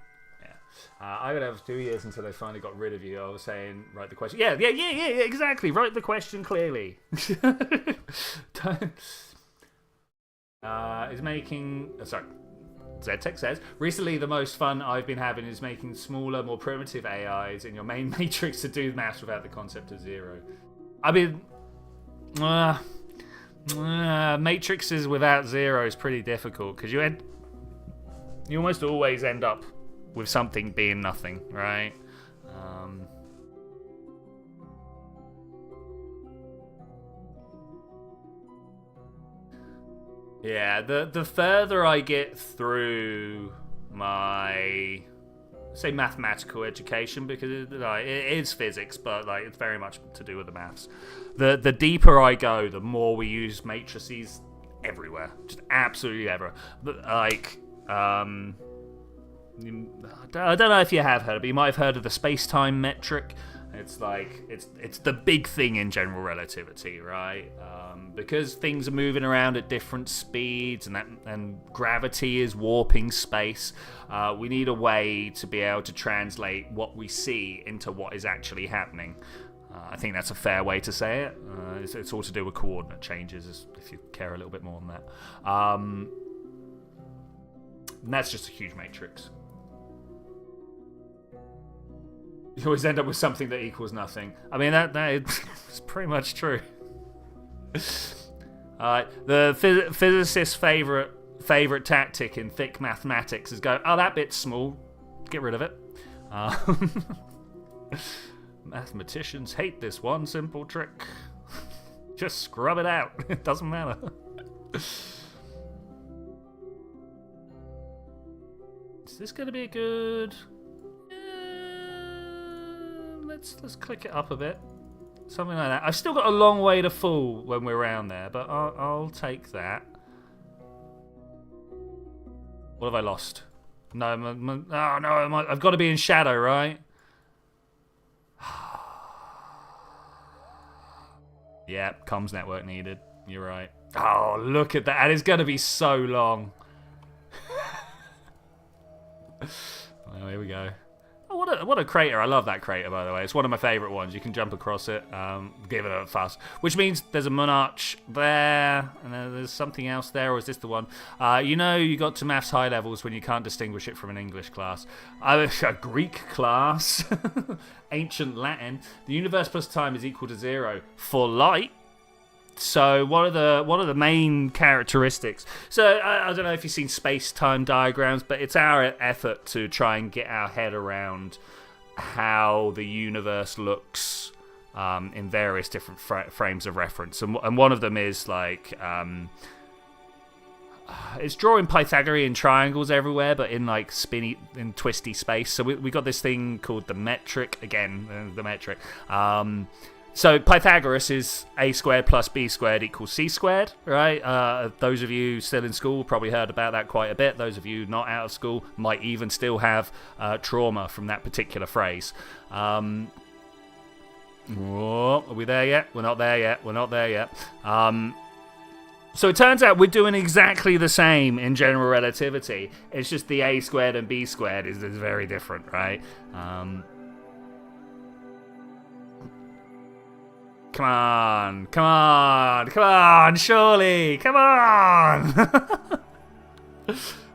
I would have 2 years until they finally got rid of you. I was saying, write the question. Yeah, exactly. Write the question clearly. Is making... sorry. ZTech says, recently the most fun I've been having is making smaller, more primitive AIs in your main matrix to do maths without the concept of 0. I mean... matrices without 0 is pretty difficult, because you almost always end up with something being nothing, right? Yeah, the further I get through my, say, mathematical education, because it is physics, but like it's very much to do with the maths. The deeper I go, the more we use matrices everywhere, just absolutely everywhere. But like, I don't know if you have heard, but you might have heard of the space-time metric. It's like it's the big thing in general relativity, right? Because things are moving around at different speeds, and gravity is warping space. We need a way to be able to translate what we see into what is actually happening. I think that's a fair way to say it. It's all to do with coordinate changes, if you care a little bit more on that. And that's just a huge matrix. You always end up with something that equals nothing. I mean, that is pretty much true. The physicist's favorite tactic in thick mathematics is go, oh, that bit's small, get rid of it. Mathematicians hate this one simple trick. Just scrub it out. It doesn't matter. Is this going to be a good... Let's click it up a bit. Something like that. I've still got a long way to fall when we're around there, but I'll take that. What have I lost? No, oh no, I've got to be in shadow, right? Yeah, comms network needed. You're right. Oh, look at that. And it's going to be so long. Well, here we go. Oh, what a crater. I love that crater, by the way. It's one of my favourite ones. You can jump across it, give it a fuss. Which means there's a monarch there, and then there's something else there, or is this the one? You know you got to maths high levels when you can't distinguish it from an English class. A Greek class. Ancient Latin. The universe plus time is equal to 0 for light. So what are the main characteristics? So I don't know if you've seen space-time diagrams, but it's our effort to try and get our head around how the universe looks in various different frames of reference. And one of them is like it's drawing Pythagorean triangles everywhere, but in like spinny and twisty space. So we got this thing called the metric again, the metric. So Pythagoras is a squared plus b squared equals c squared, right? Those of you still in school probably heard about that quite a bit. Those of you not out of school might even still have trauma from that particular phrase. Whoa, are we there yet? We're not there yet. We're not there yet. So it turns out we're doing exactly the same in general relativity. It's just the a squared and b squared is very different, right? Come on, come on, come on, surely, come on!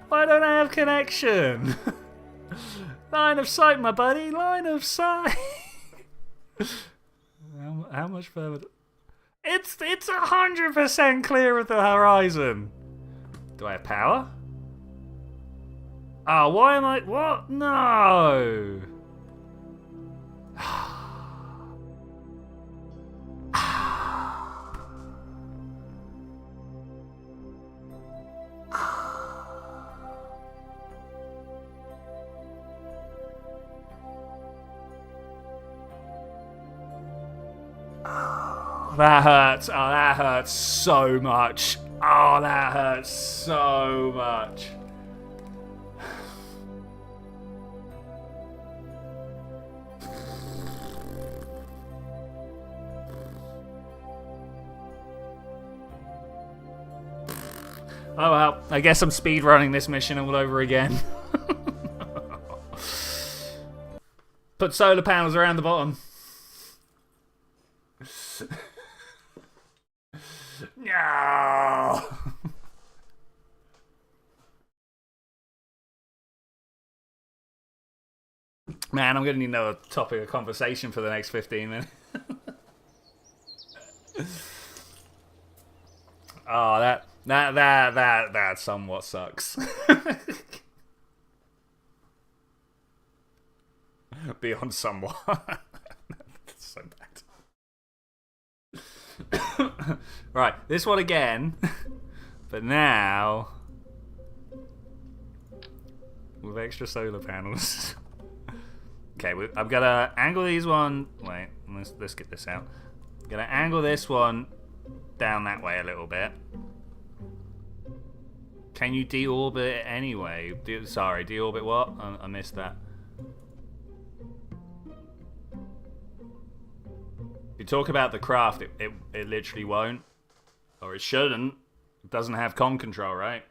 Why don't I have connection? Line of sight, my buddy, line of sight! How much further? It's 100% clear of the horizon. Do I have power? Oh, why am I... What? No! That hurts. Oh, that hurts so much. Oh, that hurts so much. Oh well, I guess I'm speedrunning this mission all over again. Put solar panels around the bottom. No. Man, I'm gonna need another topic of conversation for the next 15 minutes. Oh, that somewhat sucks. Beyond somewhat. That's so bad. Right, this one again. But now with extra solar panels. Okay, I'm gonna angle these one. Wait, let's get this out. I'm gonna angle this one down that way a little bit. Can you deorbit it anyway? Sorry, deorbit what? I missed that. If you talk about the craft, it literally won't. Or it shouldn't. It doesn't have con control, right?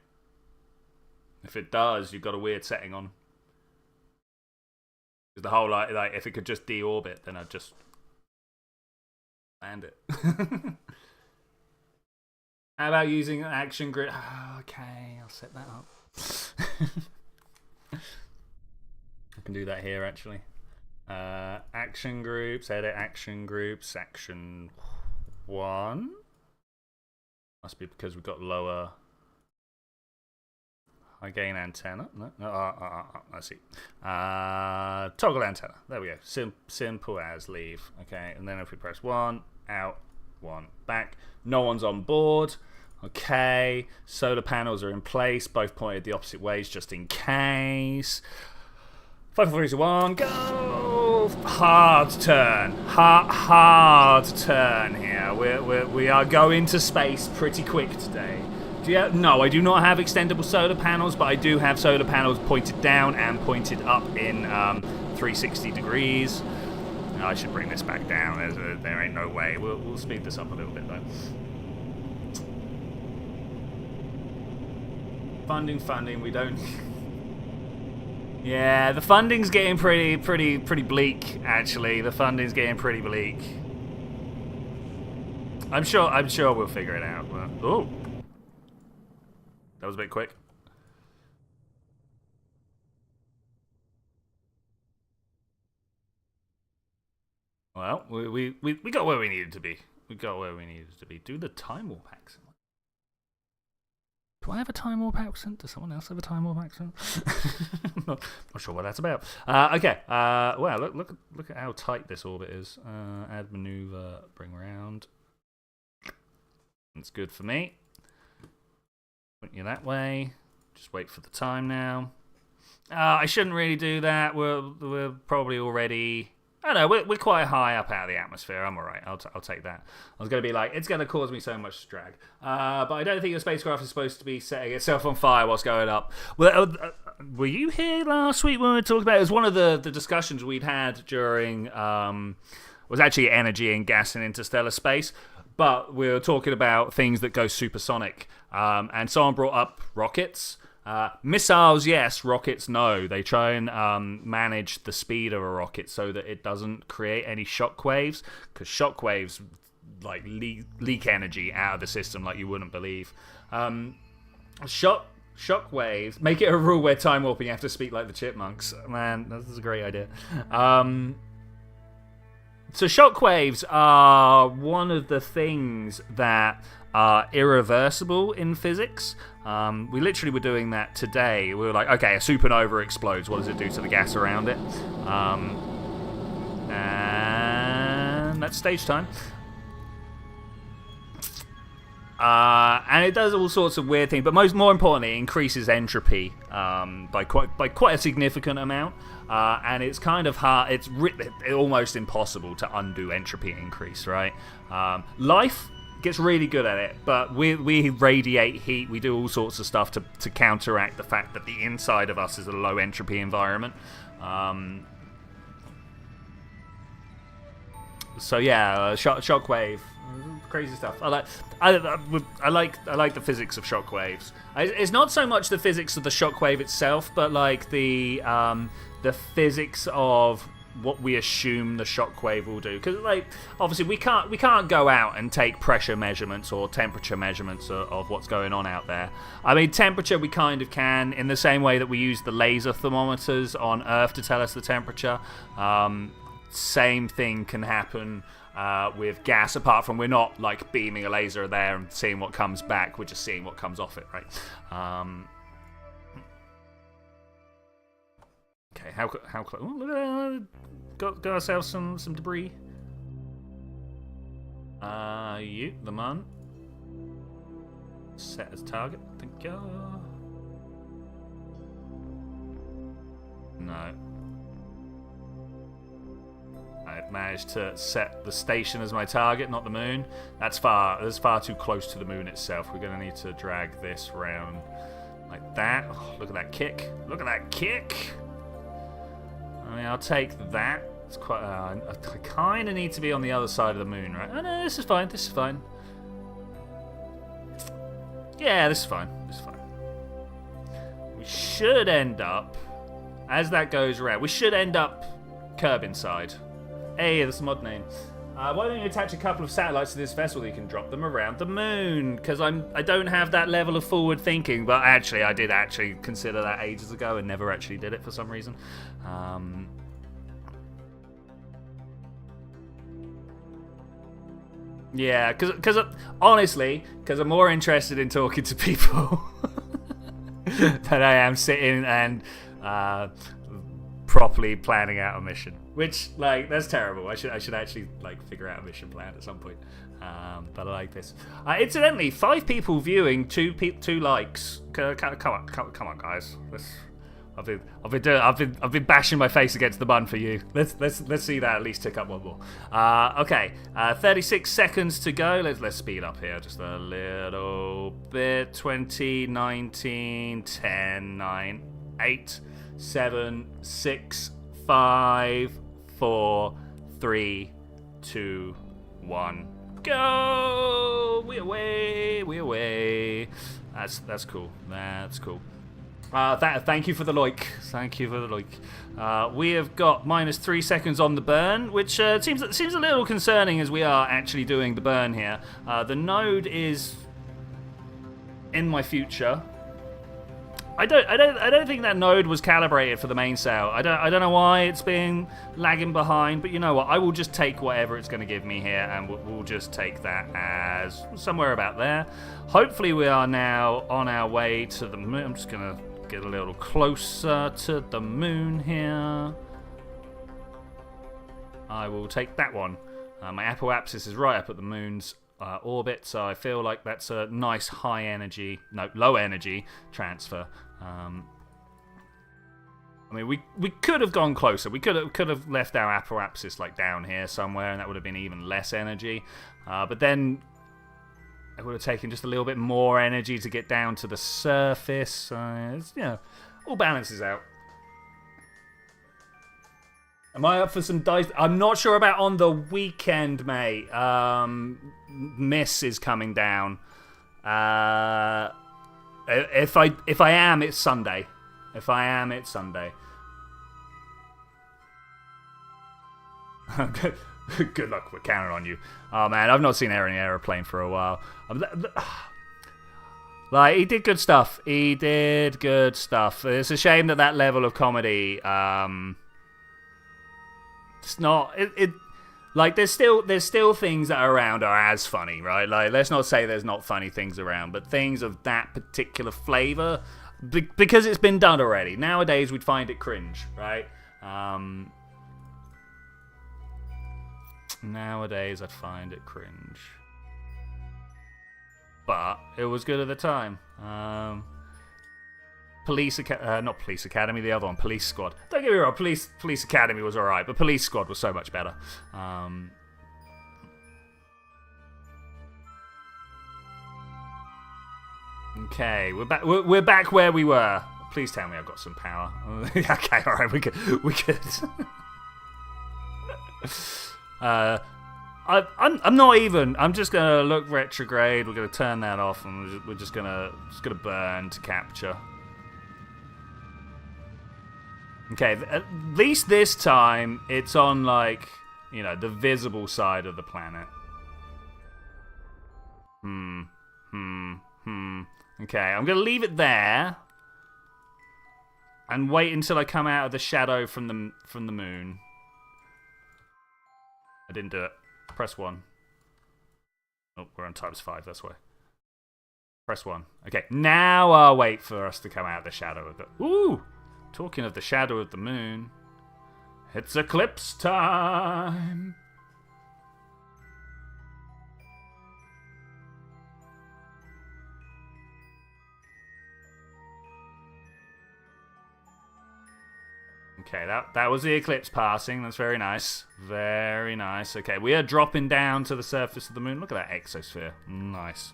If it does, you've got a weird setting on. Because the whole, like, if it could just deorbit, then I'd just land it. How about using an action grid? Oh, okay, I'll set that up. I can do that here, actually. Action groups, edit action groups, action 1. Must be because we've got lower high gain antenna. No, I see. Toggle antenna. There we go. Simple as leave. Okay, and then if we press 1, out, 1, back. No one's on board. Okay, solar panels are in place, both pointed the opposite ways just in case. 5, 4, 3, 2, 1, go! Hard turn. Hard turn here. We are going to space pretty quick today. No, I do not have extendable solar panels, but I do have solar panels pointed down and pointed up in 360 degrees. I should bring this back down. There ain't no way. We'll speed this up a little bit though. Funding. We don't. Yeah, the funding's getting pretty bleak. Actually, the funding's getting pretty bleak. I'm sure we'll figure it out. But, oh, that was a bit quick. Well, we got where we needed to be. Do the time warp accent. Do I have a time warp accent? Does someone else have a time warp accent? not sure what that's about. Okay. Well, look at how tight this orbit is. Add maneuver, bring around. That's good for me. Point you that way. Just wait for the time now. I shouldn't really do that. We're probably already. I don't know, we're quite high up out of the atmosphere. I'm alright. I'll take that. I was going to be like, it's going to cause me so much drag. But I don't think your spacecraft is supposed to be setting itself on fire whilst going up. Well, were you here last week when we talked about it? It was one of the discussions we'd had during, was actually energy and gas in interstellar space. But we were talking about things that go supersonic. And someone brought up rockets. Missiles, yes. Rockets, no. They try and manage the speed of a rocket so that it doesn't create any shockwaves, because shockwaves like leak energy out of the system like you wouldn't believe. Shockwaves, make it a rule where time warping you have to speak like the chipmunks. Man, this is a great idea. So shockwaves are one of the things that are irreversible in physics. We literally were doing that today. We were like, okay, a supernova explodes. What does it do to the gas around it? And that's stage time. And it does all sorts of weird things, but more importantly, it increases entropy by quite a significant amount. And it's kind of hard. It's almost impossible to undo entropy increase, right? Life gets really good at it, but we radiate heat. We do all sorts of stuff to counteract the fact that the inside of us is a low entropy environment. So yeah, shockwave, crazy stuff. I like the physics of shockwaves. It's not so much the physics of the shockwave itself, but like the physics of what we assume the shockwave will do, because like obviously we can't go out and take pressure measurements or temperature measurements of what's going on out there. I mean, temperature we kind of can, in the same way that we use the laser thermometers on Earth to tell us the temperature. Same thing can happen with gas, apart from we're not like beaming a laser there and seeing what comes back, we're just seeing what comes off it, right? Okay, how close? Oh, look at that. Got ourselves some debris. The man. Set as target. Thank you. No. I managed to set the station as my target, not the moon. That's far too close to the moon itself. We're going to need to drag this round Like that. Oh, look at that kick. Look at that kick. I mean, I'll take that. It's quite. I kind of need to be on the other side of the moon, right? Oh no, this is fine. This is fine. Yeah, this is fine. This is fine. We should end up, as that goes around, we should end up curb inside. Hey, that's a mod name. Why don't you attach a couple of satellites to this vessel that you can drop them around the moon? Because I don't have that level of forward thinking, but actually I did actually consider that ages ago and never actually did it for some reason. Yeah, because honestly, because I'm more interested in talking to people than I am sitting and properly planning out a mission. Which, like, that's terrible. I should actually like figure out a mission plan at some point. But I like this. Incidentally, 5 people viewing, 2 likes. Come on, guys. I've been bashing my face against the bun for you. Let's see that at least tick up one more. Okay, 36 seconds to go. Let's speed up here just a little bit. 20, 19, 10, 9, 8, 7, 6, 5, 4, 3, 2, 1. Go! We away. We away. That's cool. That's cool. Thank you for the like. Thank you for the like. We have got -3 seconds on the burn, which seems a little concerning as we are actually doing the burn here. The node is in my future. I don't think that node was calibrated for the main sail. I don't know why it's been lagging behind, but you know what? I will just take whatever it's going to give me here, and we'll just take that as somewhere about there. Hopefully, we are now on our way to the moon. I'm just gonna get a little closer to the moon here. I will take that one. My apoapsis is right up at the moon's orbit, so I feel like that's a nice low energy transfer. I mean, we could have gone closer. We could have left our apoapsis like down here somewhere, and that would have been even less energy. But then it would have taken just a little bit more energy to get down to the surface. All balances out. Am I up for some dice? I'm not sure about on the weekend, mate. Miss is coming down. If I am, it's Sunday. If I am, it's Sunday. Good luck. We're counting on you. Oh man, I've not seen any aeroplane for a while. Like, he did good stuff. He did good stuff. It's a shame that level of comedy. It's not. Like, there's still things that are around are as funny, right? Like, let's not say there's not funny things around, but things of that particular flavor, because it's been done already. Nowadays, we'd find it cringe, right? Nowadays, I'd find it cringe. But it was good at the time. Not Police Academy, the other one, Police Squad. Don't get me wrong, Police Academy was alright, but Police Squad was so much better. Okay, we're back where we were. Please tell me I've got some power. Okay, alright, we could. I'm not even. I'm just gonna look retrograde. We're gonna turn that off, and we're just gonna burn to capture. Okay, at least this time it's on, like, you know, the visible side of the planet. Okay, I'm gonna leave it there and wait until I come out of the shadow from the moon. I didn't do it. Press 1. Oh, we're on ×5, that's why. Press 1. Okay, now I'll wait for us to come out of the shadow of the... Ooh! Talking of the shadow of the moon, it's eclipse time! Okay, that was the eclipse passing. That's very nice. Very nice. Okay, we are dropping down to the surface of the moon. Look at that exosphere. Nice.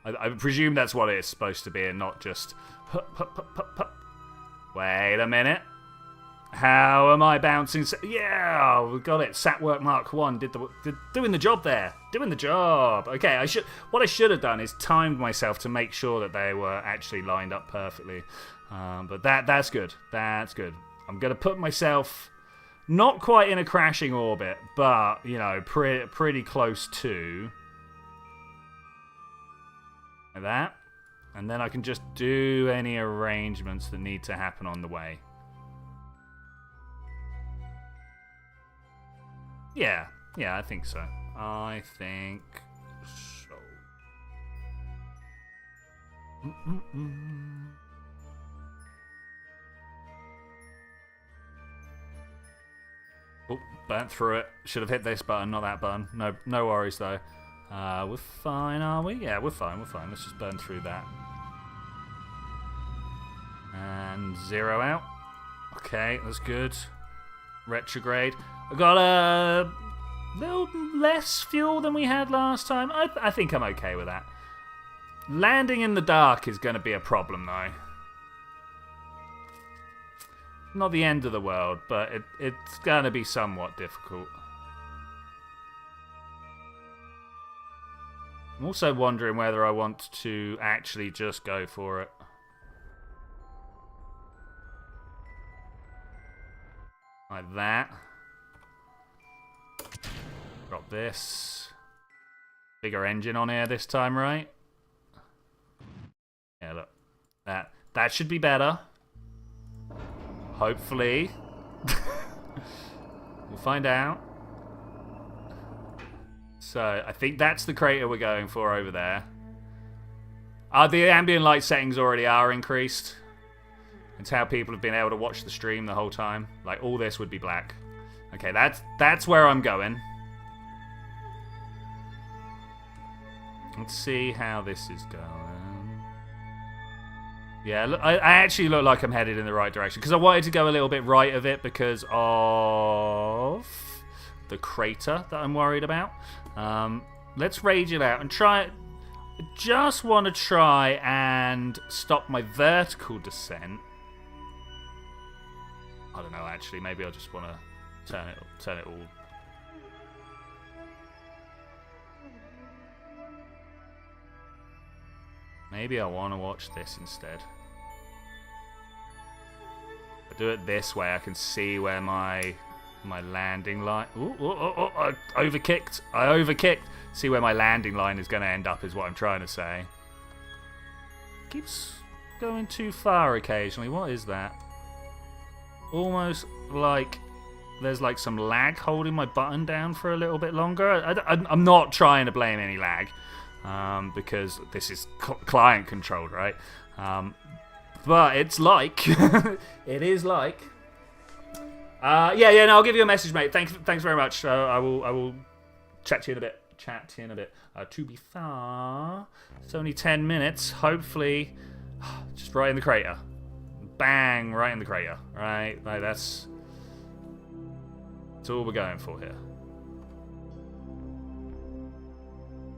I presume that's what it's supposed to be and not just... Wait a minute. How am I bouncing? Yeah, we got it. Satwork Mark 1 doing the job there. Doing the job. Okay, what I should have done is timed myself to make sure that they were actually lined up perfectly. But that's good. That's good. I'm going to put myself not quite in a crashing orbit, but, you know, pretty close to... Like that. And then I can just do any arrangements that need to happen on the way. Yeah, I think so. I think so. Oh, burnt through it. Should have hit this button, not that button. No worries though. We're fine, are we? Yeah, we're fine. Let's just burn through that. And 0 out. Okay, that's good. Retrograde. I got a little less fuel than we had last time. I think I'm okay with that. Landing in the dark is going to be a problem, though. Not the end of the world, but it's going to be somewhat difficult. I'm also wondering whether I want to actually just go for it. Like that. Drop this. Bigger engine on here this time, right? Yeah, look. That should be better. Hopefully. We'll find out. So, I think that's the crater we're going for over there. The ambient light settings already are increased. It's how people have been able to watch the stream the whole time. Like, all this would be black. Okay, that's where I'm going. Let's see how this is going. Yeah, look, I actually look like I'm headed in the right direction. Because I wanted to go a little bit right of it because of the crater that I'm worried about. Let's rage it out and try it. I just want to try and stop my vertical descent. I don't know, actually. Maybe I just want to turn it all. Maybe I want to watch this instead. If I do it this way, I can see where my landing line... I overkicked. I overkicked. See where my landing line is going to end up is what I'm trying to say. Keeps going too far occasionally. What is that? Almost like there's like some lag holding my button down for a little bit longer. I'm not trying to blame any lag because this is client controlled, right? But it's like it is like no, I'll give you a message, mate. Thanks very much. I will chat to you in a bit. To be fair, it's only 10 minutes. Hopefully, just right in the crater. Bang! Right in the crater. Right, like that's all we're going for here.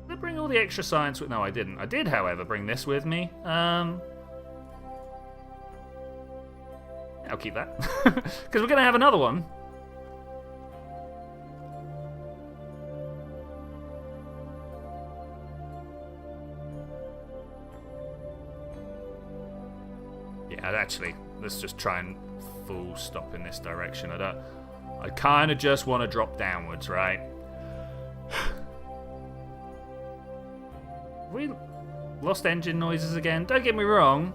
Did I bring all the extra science with? No, I didn't. I did, however, bring this with me. I'll keep that because we're gonna have another one. Yeah, actually, let's just try and full stop in this direction. I kind of just want to drop downwards, right? We lost engine noises again. Don't get me wrong.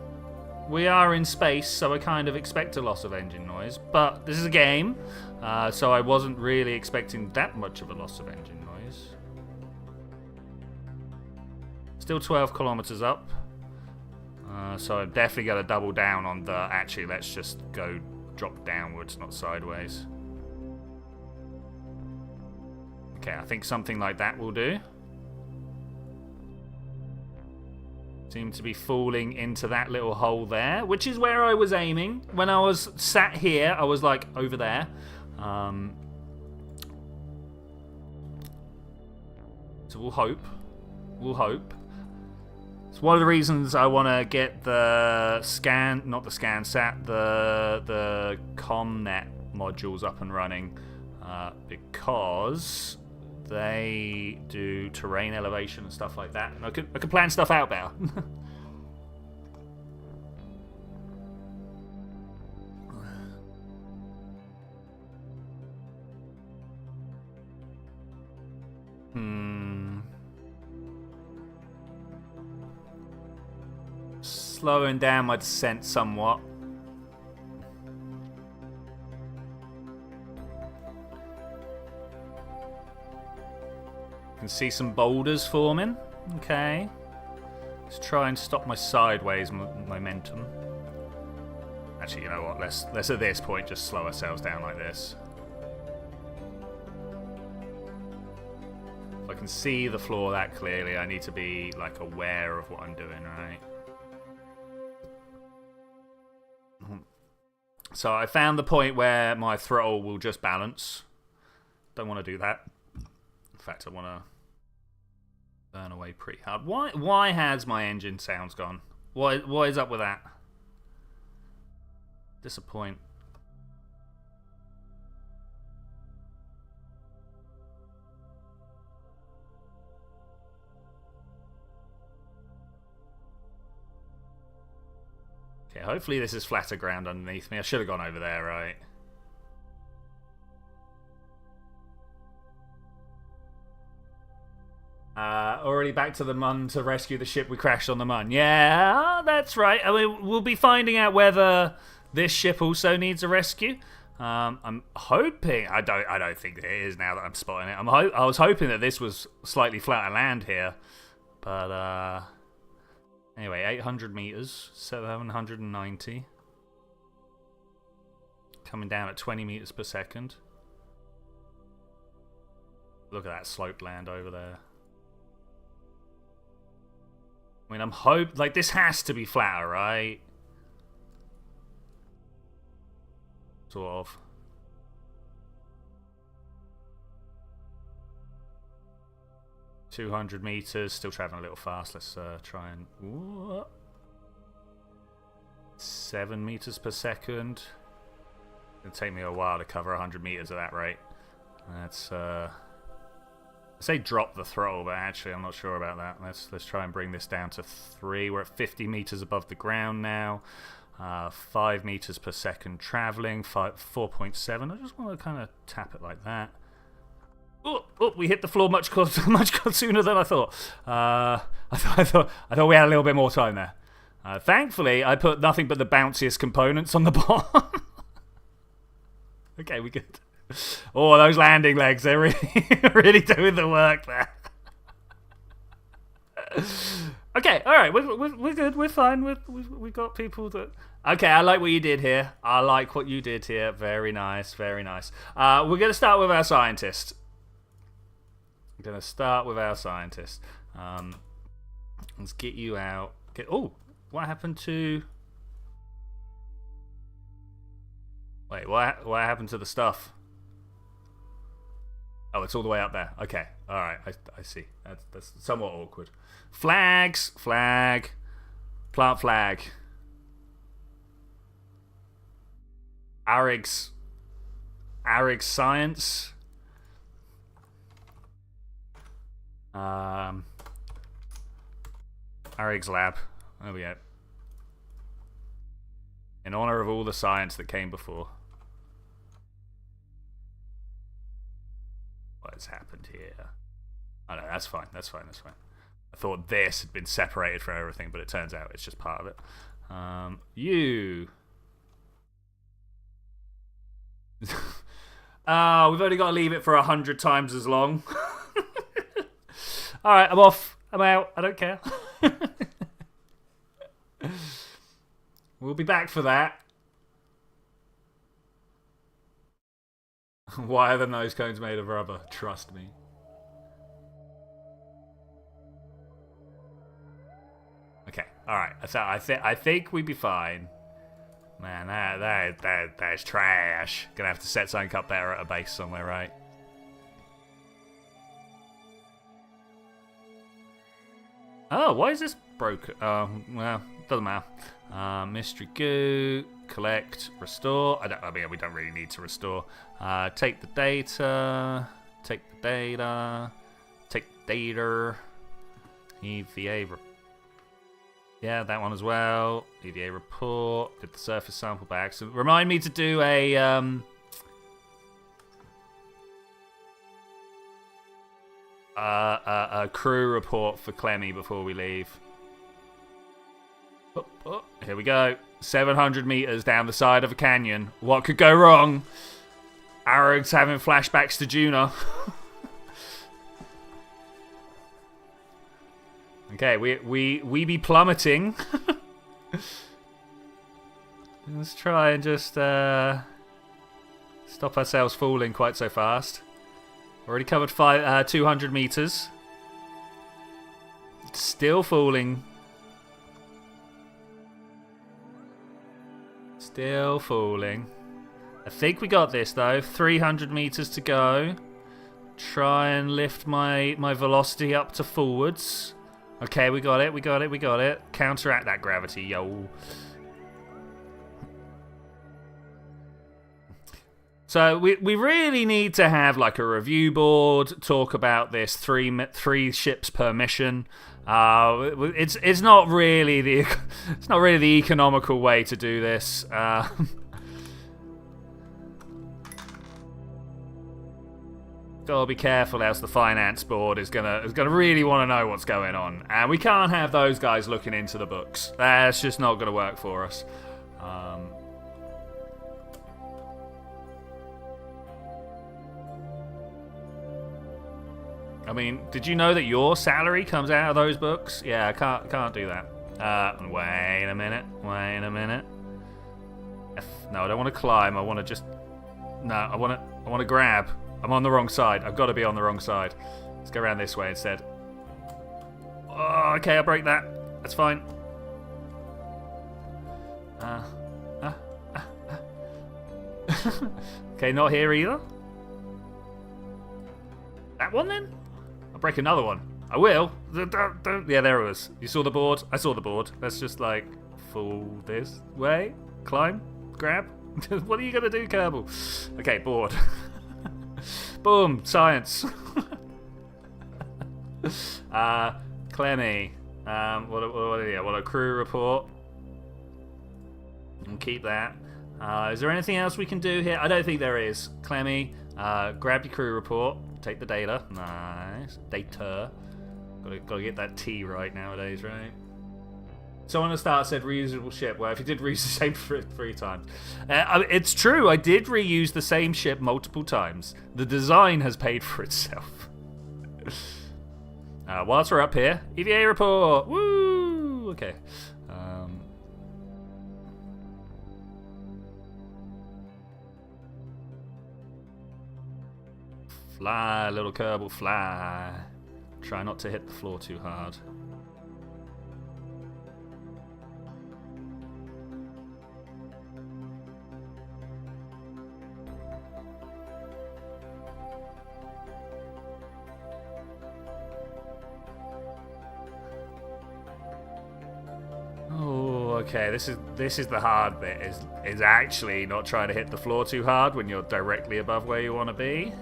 We are in space, so I kind of expect a loss of engine noise. But this is a game, so I wasn't really expecting that much of a loss of engine noise. Still 12 kilometers up. So I've definitely got to double down on the... Actually, let's just go drop downwards, not sideways. Okay, I think something like that will do. Seem to be falling into that little hole there, which is where I was aiming. When I was sat here, I was like over there. So we'll hope. We'll hope. It's one of the reasons I want to get the not the ScanSat, the ComNet modules up and running, because they do terrain elevation and stuff like that. And I could plan stuff out better. Slowing down my descent somewhat. Can see some boulders forming. Okay. Let's try and stop my sideways momentum. Actually, you know what? Let's at this point just slow ourselves down like this. If I can see the floor that clearly, I need to be like aware of what I'm doing, right? So I found the point where my throttle will just balance. Don't want to do that. In fact, I want to burn away pretty hard. Why has my engine sounds gone? What is up with that? Disappoint. Okay, hopefully this is flatter ground underneath me. I should have gone over there, right? Already back to the Mun to rescue the ship we crashed on the Mun. Yeah, that's right. I mean, we'll be finding out whether this ship also needs a rescue. I'm hoping. I don't think it is now that I'm spotting it. I was hoping that this was slightly flatter land here, but anyway, 800 meters, 790, coming down at 20 meters per second. Look at that sloped land over there. I mean, I'm like this has to be flatter, right? Sort of. $200 meters, still traveling a little fast. Let's try and... Ooh, 7 meters per second. It'll take me a while to cover 100 meters at that rate. That's... I say drop the throttle, but actually I'm not sure about that. Let's try and bring this down to 3. We're at 50 meters above the ground now. 5 meters per second traveling. 4.7. I just want to kind of tap it like that. Oh, we hit the floor much sooner than I thought. I thought we had a little bit more time there. Thankfully, I put nothing but the bounciest components on the bottom. Okay, we good. Oh, those landing legs, they're really doing the work there. Okay, all right, we're good, we're fine. We've got people that... Okay, I like what you did here. I like what you did here. Very nice, very nice. We're going to start with our scientist. Let's get you out. Oh, what happened to... Wait, what happened to the stuff? Oh, it's all the way up there. Okay, all right, I see. That's somewhat awkward. Flags, flag, plant flag. Arig's science. Arig's lab. There we go. In honor of all the science that came before. What has happened here? Oh no, that's fine. That's fine. That's fine. I thought this had been separated from everything, but it turns out it's just part of it. You. Oh, we've only got to leave it for 100 times as long. Alright, I'm off. I'm out. I don't care. We'll be back for that. Why are the nose cones made of rubber? Trust me. Okay, alright. I think we'd be fine. Man, that's trash. Gonna have to set something up better at a base somewhere, right? Oh, why is this broken? Oh, well, doesn't matter. Mystery goo, collect, restore. I mean, we don't really need to restore. Take the data. Take the data. Take the data. EVA. Yeah, that one as well. EVA report. Did the surface sample by accident. Remind me to do a crew report for Clemmy before we leave. Oh, here we go. 700 meters down the side of a canyon. What could go wrong? Arrog's having flashbacks to Juno. Okay, we be plummeting. Let's try and just stop ourselves falling quite so fast. Already covered 200 meters. Still falling. Still falling. I think we got this though. 300 meters to go. Try and lift my velocity up to forwards. Okay, we got it. Counteract that gravity, yo. So we really need to have like a review board, talk about this three ships per mission. It's not really the economical way to do this. Gotta be careful, else the finance board is gonna really want to know what's going on, and we can't have those guys looking into the books. That's just not gonna work for us. I mean, did you know that your salary comes out of those books? Yeah, I can't do that. Wait a minute. No, I don't want to climb. I want to just. No, I want to grab. I'm on the wrong side. I've got to be on the wrong side. Let's go around this way instead. Oh, okay, I'll break that. That's fine. Okay, not here either. That one then? I'll break another one. I will. Yeah, there it was. You saw the board? I saw the board. Let's just like fall this way. Climb. Grab. What are you going to do, Kerbal? Okay, board. Boom, science. Clemmy. What a crew report. And keep that. Is there anything else we can do here? I don't think there is. Clemmy, grab your crew report. Take the data. Nice. Data. Gotta get that T right nowadays, right? Someone at the start said reusable ship. Well, if you did reuse the same ship 3 times. It's true, I did reuse the same ship multiple times. The design has paid for itself. Whilst we're up here, EVA report! Woo! Okay. Fly, little Kerbal, fly. Try not to hit the floor too hard. Okay, this is the hard bit, is actually not trying to hit the floor too hard when you're directly above where you want to be.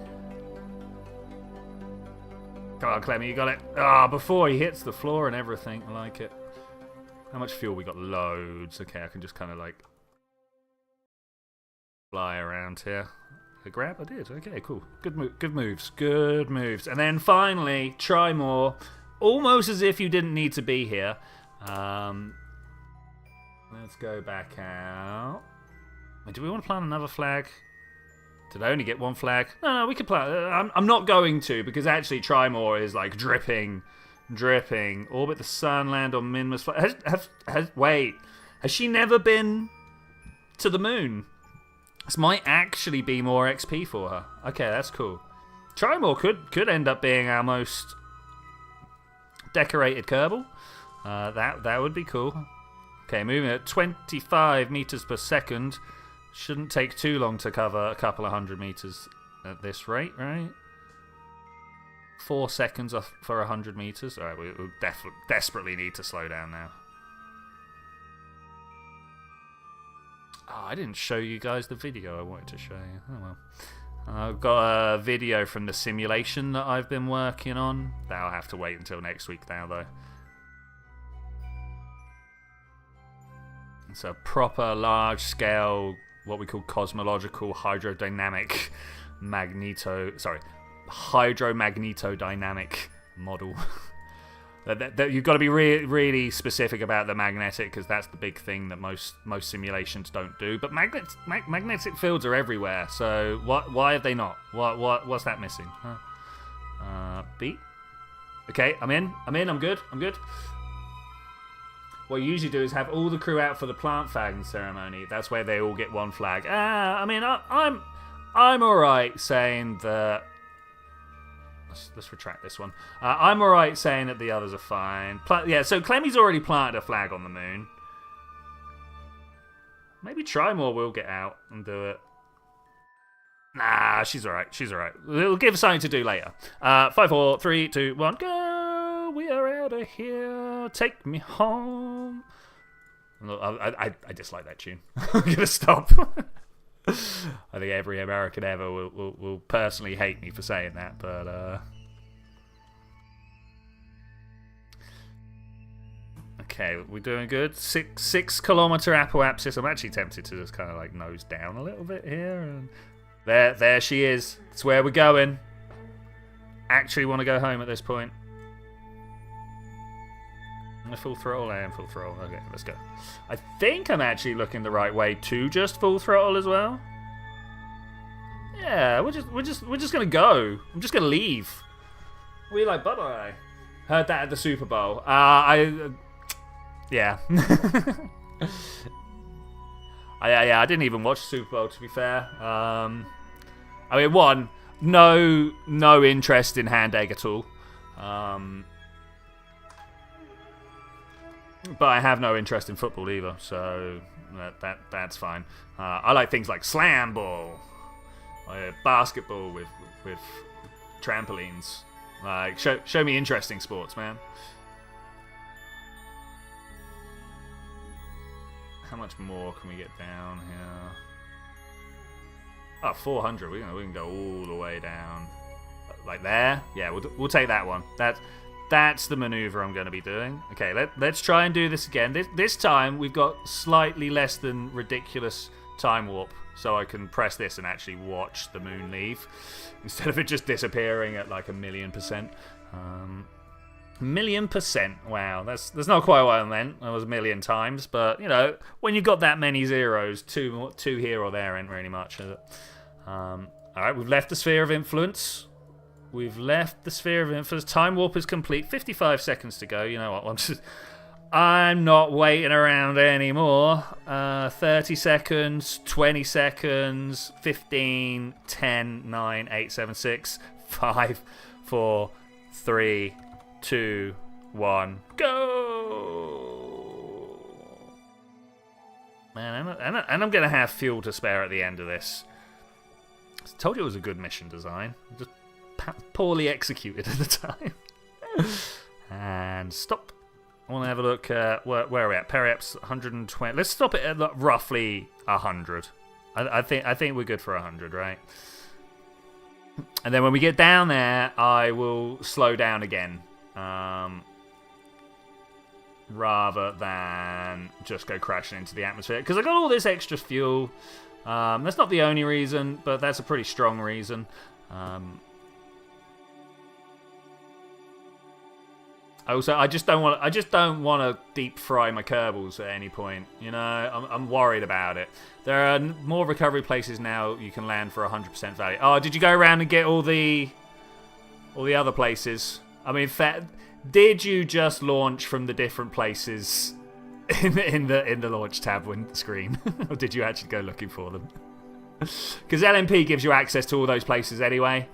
Come on, Clemmy, you got it. Before he hits the floor and everything, I like it. How much fuel? We got loads. Okay, I can just kind of like fly around here. A grab? I did. Okay, cool. Good moves. And then finally, try more. Almost as if you didn't need to be here. Let's go back out. Wait, do we want to plant another flag? Did I only get one flag? No, we could plant. I'm not going to, because actually try more is like dripping. Orbit the sun, land on Minma's flag. Wait, has she never been to the moon? This might actually be more XP for her. Okay, that's cool. Try more could end up being our most decorated Kerbal. That would be cool. Okay, moving at 25 meters per second. Shouldn't take too long to cover a couple of 100 meters at this rate, right? 4 seconds off for 100 meters. All right, we desperately need to slow down now. Oh, I didn't show you guys the video I wanted to show you. Oh well. I've got a video from the simulation that I've been working on. That'll have to wait until next week now, though. It's a proper large-scale, what we call cosmological hydrodynamic hydromagnetodynamic model. You've got to be really specific about the magnetic, because that's the big thing that most simulations don't do. But magnetic fields are everywhere, so why have they not? What's that missing? Huh? Beat. Okay, I'm in. I'm good. What you usually do is have all the crew out for the plant flagging ceremony. That's where they all get one flag. I mean, I'm alright saying that. Let's retract this one. I'm alright saying that the others are fine. Yeah, so Clemmy's already planted a flag on the moon. Maybe Trimore will get out and do it. Nah, she's alright. We'll give her something to do later. 5, 4, 3, 2, 1, go! We are out of here. Take me home. I dislike that tune. I'm gonna stop. I think every American ever will personally hate me for saying that, but okay, we're doing good. 6 kilometer apoapsis. I'm actually tempted to just kind of like nose down a little bit here, and there she is. It's where we're going. Actually, want to go home at this point. Full throttle and full throttle. Okay, let's go. I think I'm actually looking the right way to just full throttle as well. Yeah, we're just gonna go. I'm just gonna leave. We like bye bye. Heard that at the Super Bowl. Yeah. I didn't even watch the Super Bowl, to be fair. I mean, one, no interest in hand egg at all. But I have no interest in football either, so that's fine. I like things like slam ball, basketball with trampolines. Like show me interesting sports, man. How much more can we get down here? Oh, 400. We can go all the way down, like there. Yeah, we'll take that one. That's the maneuver I'm going to be doing. Okay, let's try and do this again. This time, we've got slightly less than ridiculous time warp, so I can press this and actually watch the moon leave, instead of it just disappearing at like 1,000,000%. 1,000,000%, wow, that's not quite what I meant. That was 1,000,000 times, but, you know, when you've got that many zeros, two here or there ain't really much, is it? Alright, we've left the sphere of influence. Time warp is complete. 55 seconds to go. You know what? I'm not waiting around anymore. 30 seconds, 20 seconds, 15, 10, 9, 8, 7, 6, 5, 4, 3, 2, 1, go! Man, and I'm going to have fuel to spare at the end of this. I told you it was a good mission design. Just poorly executed at the time. And stop. I want to have a look at where are we at? Periaps 120. Let's stop it at roughly 100. I think we're good for 100, right? And then when we get down there, I will slow down again, rather than just go crashing into the atmosphere, because I got all this extra fuel. That's not the only reason, but that's a pretty strong reason. Also, I just don't want to deep fry my Kerbals at any point. You know, I'm worried about it. There are more recovery places now you can land for 100% value. Oh, did you go around and get all the other places? I mean, did you just launch from the different places in the launch tab screen, or did you actually go looking for them? Because LMP gives you access to all those places anyway.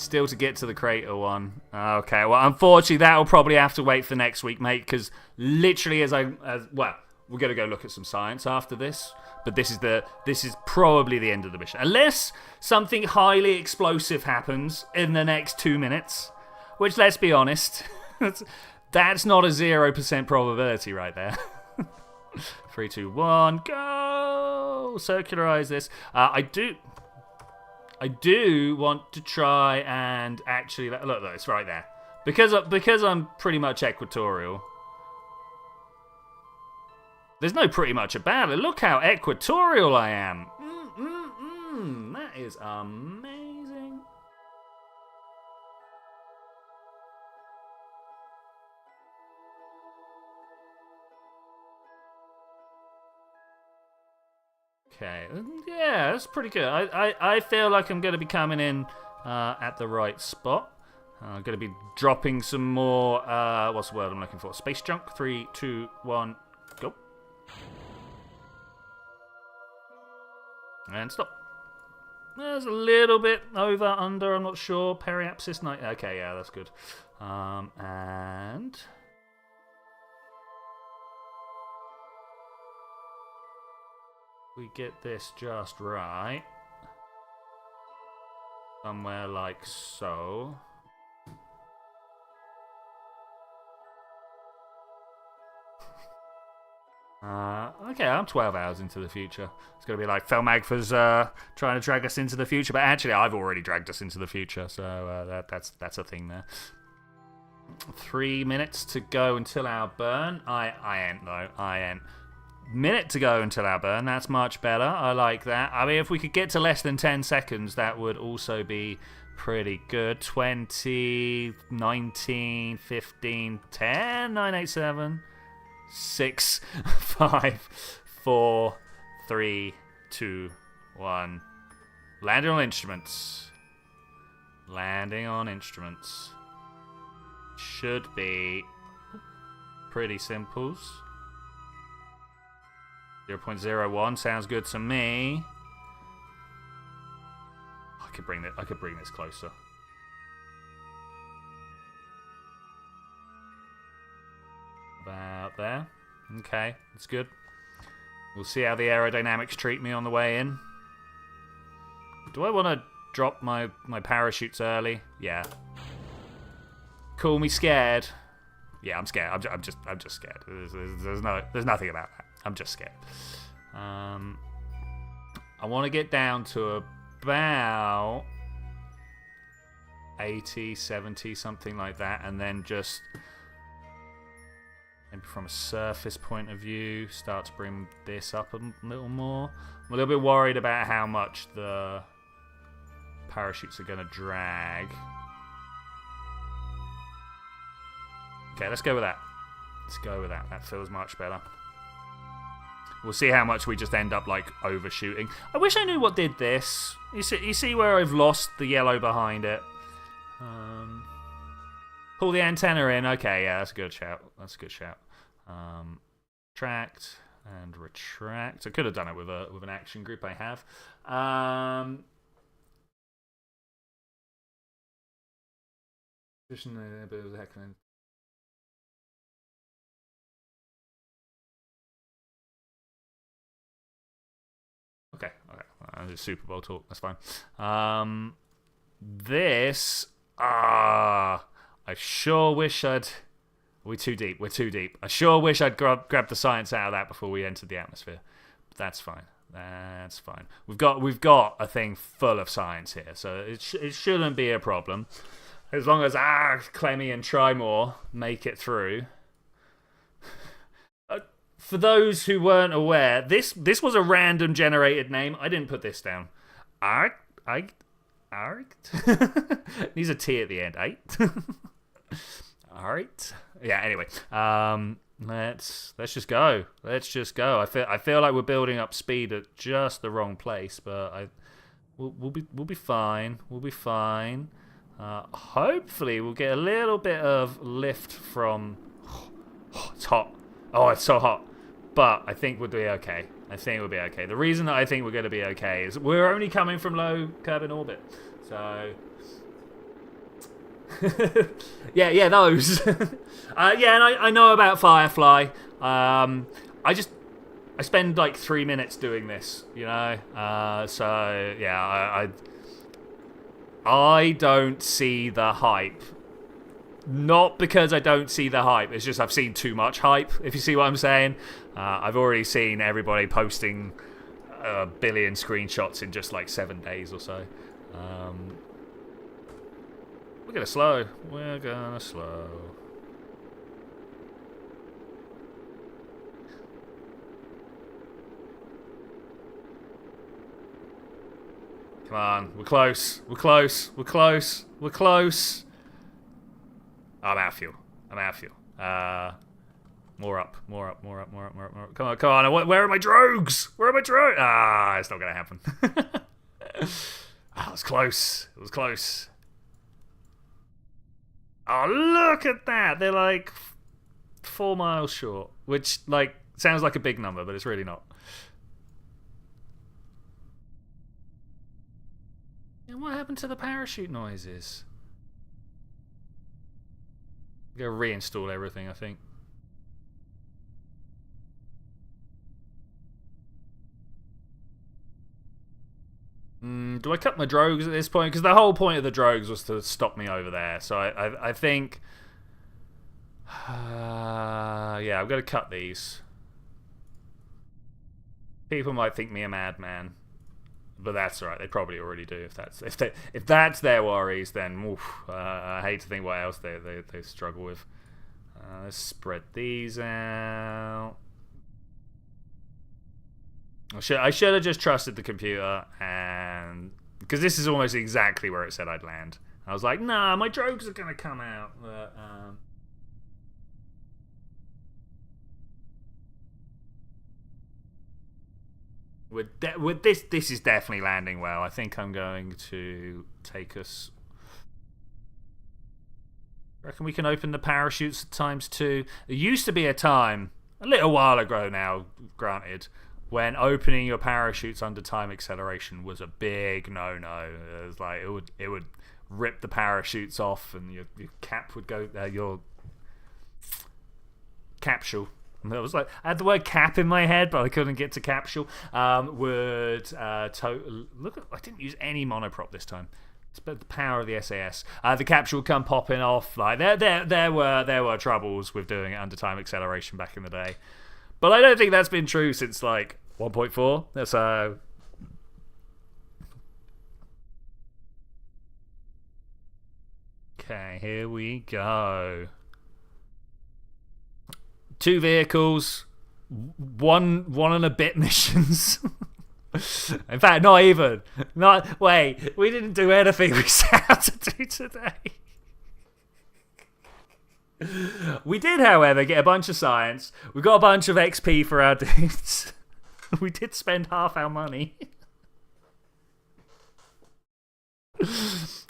Still to get to the crater one. Okay, well, unfortunately, that'll probably have to wait for next week, mate, because literally well, we're going to go look at some science after this, but this is probably the end of the mission. Unless something highly explosive happens in the next 2 minutes, which, let's be honest, that's not a 0% probability right there. 3, 2, 1, go! Circularize this. I do want to try and actually look, it's right there because I'm pretty much equatorial. There's no pretty much about it. Look how equatorial I am. That is amazing. Okay, yeah, that's pretty good. I feel like I'm going to be coming in at the right spot. I'm going to be dropping some more, what's the word I'm looking for? Space junk. 3, 2, 1, go. And stop. There's a little bit over, under, I'm not sure. Periapsis night. Okay, yeah, that's good. And we get this just right. Somewhere like so. Okay, I'm 12 hours into the future. It's going to be like Felmagfa's trying to drag us into the future, but actually I've already dragged us into the future, so that's a thing there. 3 minutes to go until our burn. I ain't. Minute to go until our burn. That's much better. I like that. I mean, if we could get to less than 10 seconds, that would also be pretty good. 20, 19, 15, 10, 9, 8, 7... 6, 5, 4, 3, 2, 1. Landing on instruments. Landing on instruments. Should be pretty simples. 0.01 sounds good to me. I could bring this closer. About there. Okay, that's good. We'll see how the aerodynamics treat me on the way in. Do I want to drop my parachutes early? Yeah. Call me scared. Yeah, I'm scared. I'm just scared. There's nothing about that. I'm just scared. I want to get down to about 80, 70, something like that, and then just maybe from a surface point of view, start to bring this up a little more. I'm a little bit worried about how much the parachutes are going to drag. Okay, let's go with that. Let's go with that. That feels much better. We'll see how much we just end up, like, overshooting. I wish I knew what did this. You see where I've lost the yellow behind it? Pull the antenna in. Okay, yeah, that's a good shout. That's a good shout. Retract and retract. I could have done it with an action group I have. Okay. Super Bowl talk. That's fine. This. I sure wish I'd. We're too deep. I sure wish I'd grabbed the science out of that before we entered the atmosphere. But that's fine. That's fine. We've got a thing full of science here, so it shouldn't be a problem. As long as Clemmy and Trimore make it through. For those who weren't aware, this was a random generated name. I didn't put this down. Art. Needs a T at the end. Alright. Yeah, anyway. Let's just go. I feel like we're building up speed at just the wrong place, but we'll be fine. We'll be fine. Hopefully we'll get a little bit of lift from it's hot. Oh, it's so hot. But I think we'll be okay. The reason that I think we're going to be okay is we're only coming from low Kerbin orbit. So yeah, those. Yeah, and I know about Firefly. I spend like 3 minutes doing this, you know. So yeah, I don't see the hype. Not because I don't see the hype. It's just I've seen too much hype. If you see what I'm saying, I've already seen everybody posting a billion screenshots in just like 7 days or so. We're gonna slow. We're gonna slow. Come on, we're close. We're close. We're close. We're close. Oh, I'm out of fuel. I'm out of fuel. More up. More up. More up. More up. More up. More up. Come on. Come on. Where are my drogues? Where are my drogues? Ah, it's not gonna happen. Ah, it was close. It was close. Oh, look at that. They're like 4 miles short, which like sounds like a big number, but it's really not. And what happened to the parachute noises? I'm gonna reinstall everything, I think. Do I cut my drogues at this point? Because the whole point of the drogues was to stop me over there. So I think... yeah, I'm going to cut these. People might think me a madman. But that's alright. They probably already do. If that's their worries, then oof, I hate to think what else they struggle with. Let's spread these out. I should have just trusted the computer, and because this is almost exactly where it said I'd land. I was like, nah, my drogues are gonna come out. But, with this is definitely landing well. I think I'm going to take us. I reckon we can open the parachutes at ~2. There used to be a time, a little while ago now, granted, when opening your parachutes under time acceleration was a big no-no. It was like it would rip the parachutes off, and your cap would go. Your capsule. I was like, I had the word cap in my head, but I couldn't get to capsule. Look, I didn't use any monoprop this time. It's about the power of the SAS. The capsule would come popping off. Like there were troubles with doing it under time acceleration back in the day. But I don't think that's been true since like 1.4. That's okay, here we go. 2 vehicles, one and a bit missions. In fact, not even. Wait, we didn't do anything we set out to do today. We did, however, get a bunch of science. We got a bunch of XP for our dudes. We did spend half our money.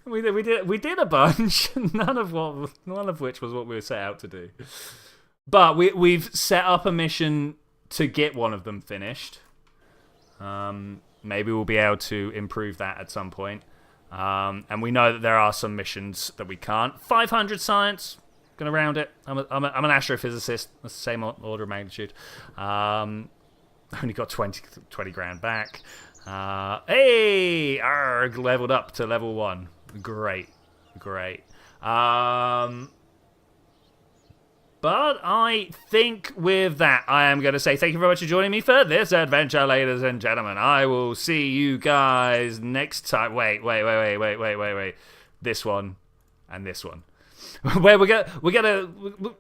We did a bunch. None of which was what we were set out to do. But we've set up a mission to get one of them finished. Maybe we'll be able to improve that at some point. And we know that there are some missions that we can't. 500 science. Gonna round it. I'm an astrophysicist. That's the same order of magnitude. Only got 20 grand back. Hey! Arg! Leveled up to level 1. Great. But I think with that, I am going to say thank you very much for joining me for this adventure, ladies and gentlemen. I will see you guys next time. Wait. This one and this one. Where we're gonna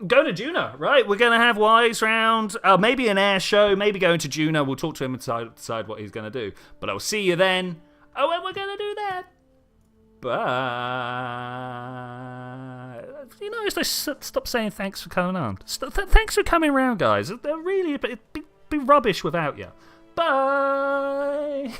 go to Juna, right? We're gonna have Wise round, maybe an air show, maybe going to Juna. We'll talk to him and decide what he's gonna do. But I'll see you then. Oh, and we're gonna do that. Bye. You know, stop saying thanks for coming on. Thanks for coming around, guys. They're really it'd be rubbish without you. Bye.